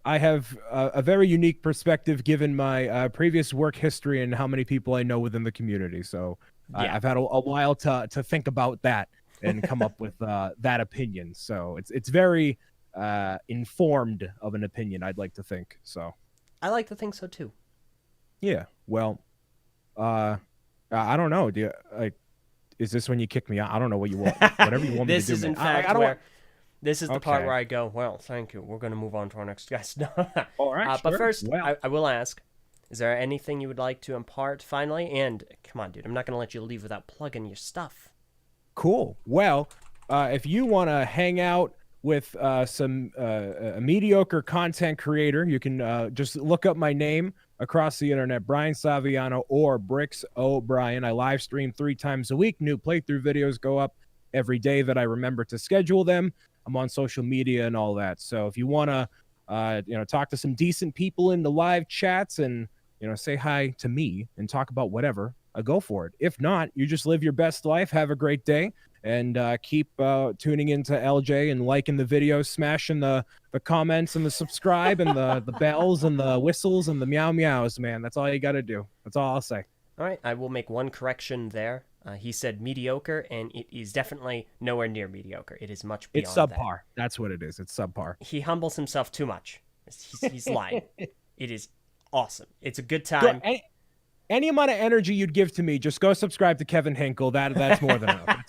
O: I have a very unique perspective given my previous work history and how many people I know within the community. So
A: Yeah.
O: I've had a while to think about that and come up with that opinion. So it's very informed of an opinion, I'd like to think. So
A: I like to think so too.
O: yeah, well, I don't know. Do you, like, is this when you kick me out? I don't know what you want. Whatever you want me
A: This
O: to do.
A: is in
O: man.
A: fact
O: I don't
A: where this is the part
O: Okay.
A: where I go, well, thank you. We're going to move on to our next guest. No.
O: All right,
A: But
O: sure.
A: first,
O: Well.
A: I will ask, is there anything you would like to impart finally? And come on, dude, I'm not going to let you leave without plugging your stuff.
O: Cool. Well, if you want to hang out with some a mediocre content creator, you can just look up my name across the internet, Brian Saviano or Bricks O'Brien. I live stream 3 times a week. New playthrough videos go up every day that I remember to schedule them. I'm on social media and all that. So if you want to, talk to some decent people in the live chats and, say hi to me and talk about whatever, go for it. If not, you just live your best life. Have a great day. And keep tuning into LJ and liking the videos, smashing the comments and the subscribe and the bells and the whistles and the meow meows, man. That's all you got to do. That's all I'll say.
A: All right, I will make one correction there. He said mediocre, and it is definitely nowhere near mediocre. It is much beyond
O: It's
A: that.
O: subpar. That's what it is. It's subpar.
A: He humbles himself too much. He's lying. It is awesome. It's a good time.
O: Any amount of energy you'd give to me, just go subscribe to Kevin Hinkle. That's more than enough.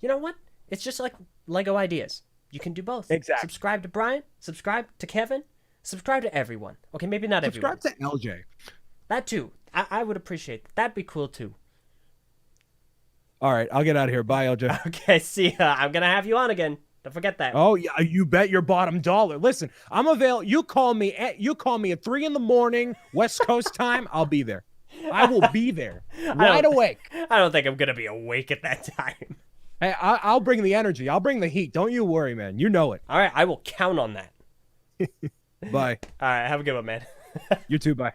A: You know what? It's just like Lego ideas. You can do both.
O: Exactly.
A: Subscribe to Brian, subscribe to Kevin, subscribe to everyone. Okay, maybe not everyone.
O: Subscribe to LJ.
A: That too. I would appreciate that. That'd be cool too.
O: All right, I'll get out of here. Bye, LJ.
A: Okay, see ya. I'm going to have you on again. Don't forget that.
O: Oh yeah, you bet your bottom dollar. Listen, I'm available. You call me at 3 a.m. West Coast time. I'll be there. I will be there, wide awake.
A: I don't think I'm going to be awake at that time.
O: Hey, I'll bring the energy. I'll bring the heat. Don't you worry, man. You know it.
A: All right, I will count on that.
O: Bye.
A: All right, have a good one, man.
O: You too. Bye.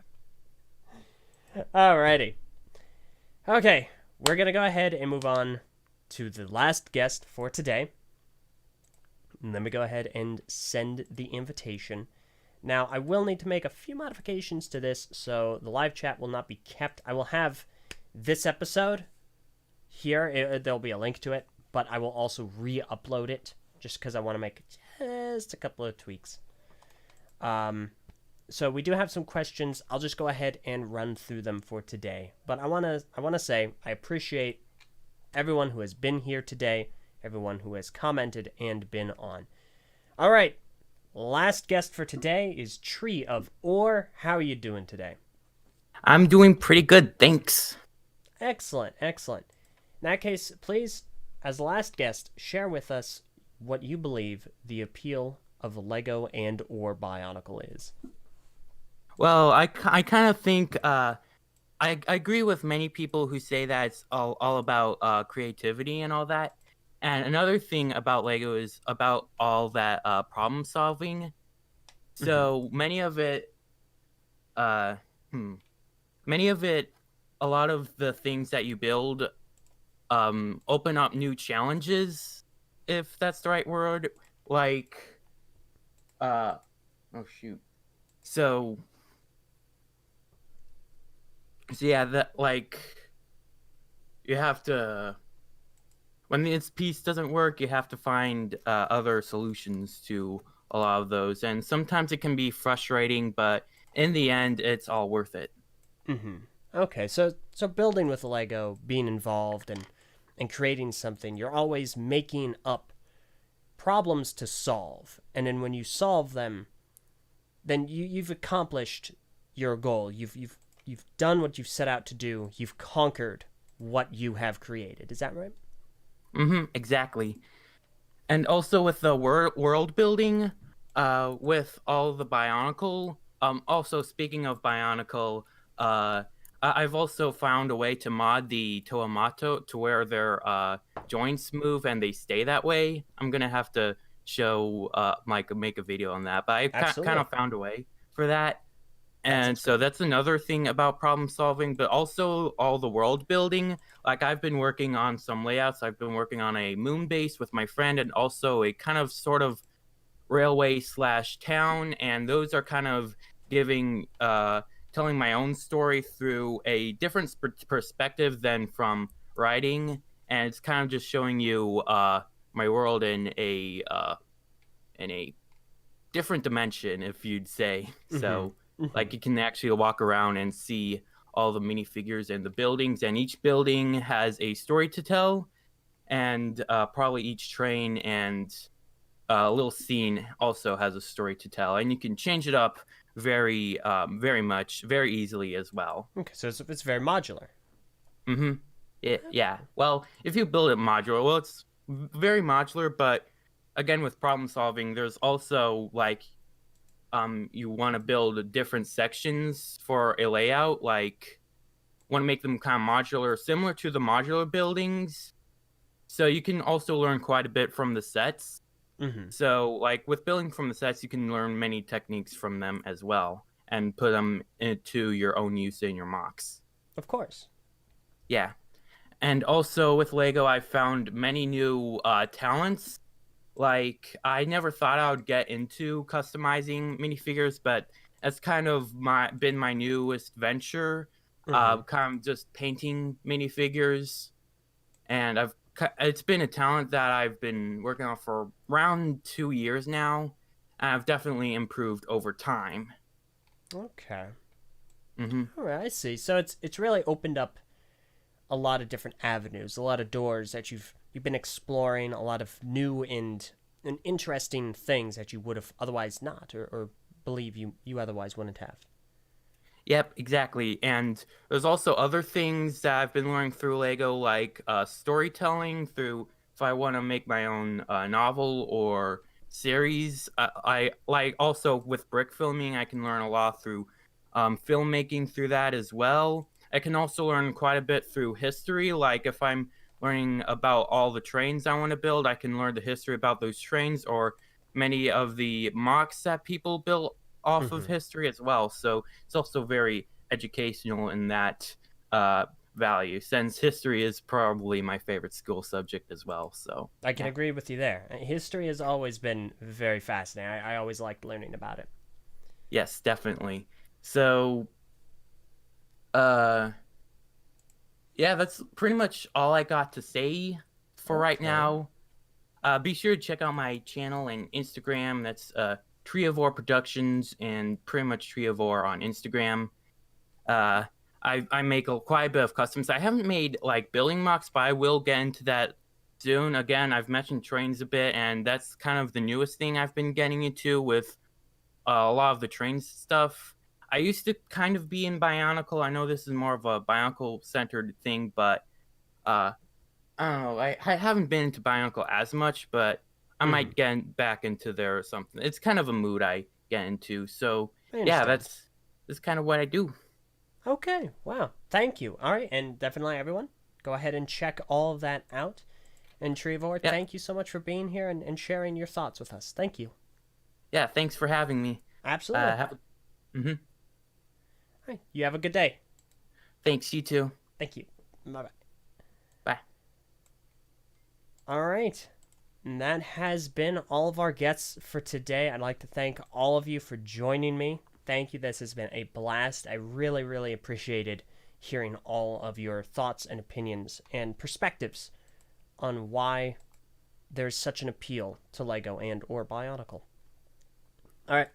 A: Alrighty. Okay, we're going to go ahead and move on to the last guest for today. And let me go ahead and send the invitation. Now, I will need to make a few modifications to this, so the live chat will not be kept. I will have this episode here. There'll be a link to it, but I will also re-upload it just because I want to make just a couple of tweaks. So we do have some questions. I'll just go ahead and run through them for today. But I want to say I appreciate everyone who has been here today, everyone who has commented and been on. All right. Last guest for today is Tree of Ore. How are you doing today?
P: I'm doing pretty good, thanks.
A: Excellent, excellent. In that case, please, as the last guest, share with us what you believe the appeal of Lego and or Bionicle is.
P: Well, I kind of think I agree with many people who say that it's all about creativity and all that. And another thing about Lego is about all that problem solving. So many of it, a lot of the things that you build open up new challenges, if that's the right word. Like, oh shoot. So yeah, that like you have to. When this piece doesn't work, you have to find other solutions to a lot of those. And sometimes it can be frustrating, but in the end, it's all worth it.
A: Mm-hmm. Okay, so building with Lego, being involved and creating something, you're always making up problems to solve. And then when you solve them, then you've accomplished your goal. You've done what you've set out to do. You've conquered what you have created. Is that right?
P: Exactly. And also with the world building, with all the Bionicle. Also speaking of Bionicle, I've also found a way to mod the Toamato to where their joints move and they stay that way. I'm gonna have to show make a video on that, but I kind of found a way for that. And so that's another thing about problem solving, but also all the world building. Like I've been working on some layouts. I've been working on a moon base with my friend and also a kind of sort of railway / town. And those are kind of giving, telling my own story through a different perspective than from writing. And it's kind of just showing you my world in a different dimension, if you'd say. So like you can actually walk around and see all the minifigures and the buildings, and each building has a story to tell, and probably each train and a little scene also has a story to tell, and you can change it up very easily as well.
A: Okay, so it's very modular.
P: Yeah. Well, if you build it modular, well, it's very modular, but again, with problem solving, there's also like you want to build different sections for a layout, like want to make them kind of modular, similar to the modular buildings. So you can also learn quite a bit from the sets. So like with building from the sets, you can learn many techniques from them as well and put them into your own use in your mocks.
A: Of course.
P: Yeah. And also with Lego, I found many new talents. Like, I never thought I would get into customizing minifigures, but that's kind of been my newest venture. Kind of just painting minifigures. And it's been a talent that I've been working on for around 2 years now. And I've definitely improved over time.
A: Okay. All right, I see. So it's really opened up a lot of different avenues, a lot of doors that you've been exploring, a lot of new and interesting things that you would have otherwise not, or believe you otherwise wouldn't have.
P: Yep, exactly. And there's also other things that I've been learning through Lego, like storytelling through if I want to make my own novel or series. I like also with brick filming, I can learn a lot through filmmaking through that as well. I can also learn quite a bit through history, like if I'm learning about all the trains I want to build, I can learn the history about those trains or many of the mocks that people built off of history as well. So it's also very educational in that value, since history is probably my favorite school subject as well. So
A: I can agree with you there. History has always been very fascinating. I always liked learning about it.
P: Yes, definitely. So yeah, that's pretty much all I got to say for right now. Be sure to check out my channel and Instagram. That's Triavore Productions and pretty much Triavore on Instagram. I make quite a bit of customs. I haven't made like building mocks, but I will get into that soon. Again, I've mentioned trains a bit, and that's kind of the newest thing I've been getting into with a lot of the train stuff. I used to kind of be in Bionicle. I know this is more of a Bionicle-centered thing, but I don't know. I haven't been into Bionicle as much, but I might get back into there or something. It's kind of a mood I get into. So, yeah, that's kind of what I do.
A: Okay, wow. Thank you. All right, and definitely everyone, go ahead and check all of that out. And Trevor, thank you so much for being here and sharing your thoughts with us. Thank you.
P: Yeah, thanks for having me.
A: Absolutely. All right, you have a good day.
P: Thanks, you too.
A: Thank you. Bye-bye.
P: Bye.
A: All right. And that has been all of our guests for today. I'd like to thank all of you for joining me. Thank you. This has been a blast. I really, really appreciated hearing all of your thoughts and opinions and perspectives on why there's such an appeal to Lego and or Bionicle. All right.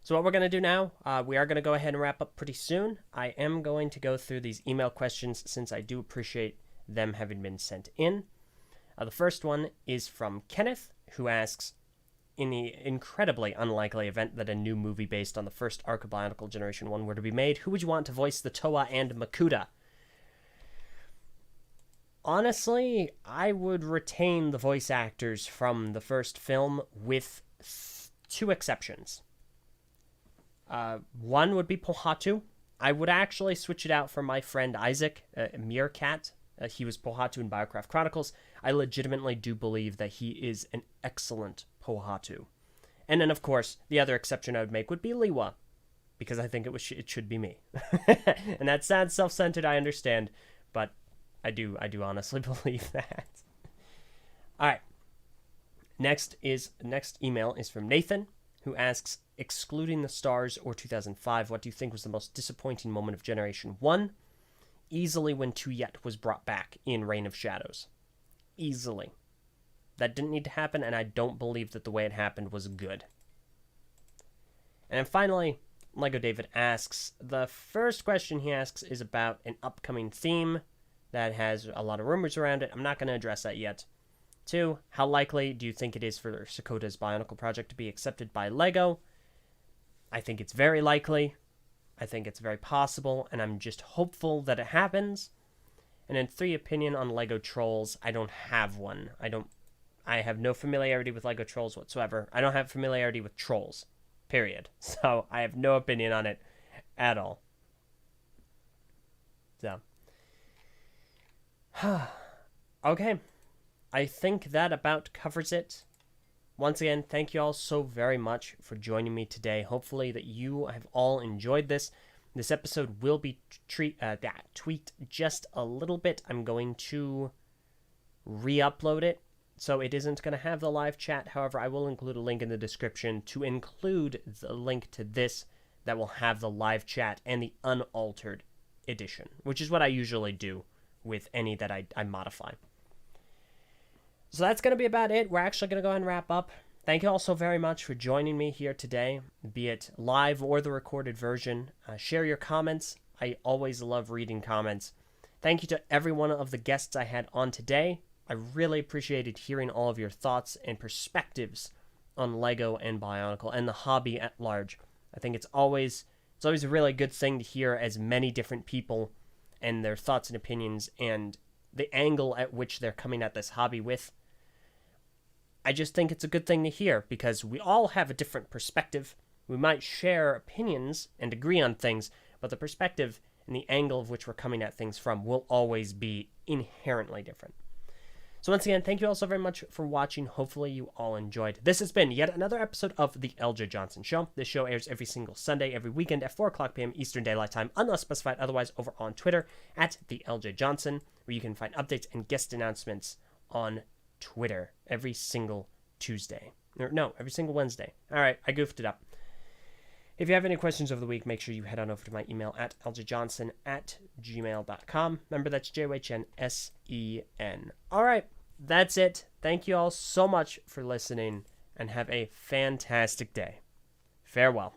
A: So what we're going to do now, we are going to go ahead and wrap up pretty soon. I am going to go through these email questions since I do appreciate them having been sent in. The first one is from Kenneth, who asks, in the incredibly unlikely event that a new movie based on the first arc of Bionicle Generation 1 were to be made, who would you want to voice the Toa and Makuta? Honestly, I would retain the voice actors from the first film with two exceptions. One would be Pohatu. I would actually switch it out for my friend Isaac, Meerkat. He was Pohatu in Biocraft Chronicles. I legitimately do believe that he is an excellent Pohatu. And then, of course, the other exception I would make would be Liwa, because I think it should be me. And that sounds self-centered, I understand, but I do honestly believe that. All right. Next email is from Nathan, who asks, excluding the stars or 2005, what do you think was the most disappointing moment of Generation 1? Easily when Tuyet was brought back in Reign of Shadows. Easily. That didn't need to happen, and I don't believe that the way it happened was good. And then finally, Lego David asks, the first question he asks is about an upcoming theme that has a lot of rumors around it. I'm not going to address that yet. 2, how likely do you think it is for Sakoda's Bionicle project to be accepted by LEGO? I think it's very likely. I think it's very possible, and I'm just hopeful that it happens. And then 3, opinion on LEGO Trolls. I don't have one. I have no familiarity with LEGO Trolls whatsoever. I don't have familiarity with Trolls, period. So I have no opinion on it at all. So. Okay. I think that about covers it. Once again, thank you all so very much for joining me today. Hopefully that you have all enjoyed this. This episode will be tweaked just a little bit. I'm going to re-upload it, so it isn't going to have the live chat. However, I will include a link in the description to include the link to this that will have the live chat and the unaltered edition, which is what I usually do with any that I modify. So that's going to be about it. We're actually going to go ahead and wrap up. Thank you all so very much for joining me here today, be it live or the recorded version. Share your comments. I always love reading comments. Thank you to every one of the guests I had on today. I really appreciated hearing all of your thoughts and perspectives on LEGO and Bionicle and the hobby at large. I think it's always a really good thing to hear as many different people and their thoughts and opinions and the angle at which they're coming at this hobby with. I just think it's a good thing to hear because we all have a different perspective. We might share opinions and agree on things, but the perspective and the angle of which we're coming at things from will always be inherently different. So once again, thank you all so very much for watching. Hopefully you all enjoyed. This has been yet another episode of The Eljay Johnsen Show. This show airs every single Sunday, every weekend at 4 o'clock p.m. Eastern Daylight Time, unless specified otherwise, over on Twitter at The Eljay Johnsen, where you can find updates and guest announcements on Twitter every single Tuesday. Every single Wednesday. All right, I goofed it up. If you have any questions over the week, make sure you head on over to my email at eljayjohnsen@gmail.com. Remember, that's JYHNSEN. All right, that's it. Thank you all so much for listening, and have a fantastic day. Farewell.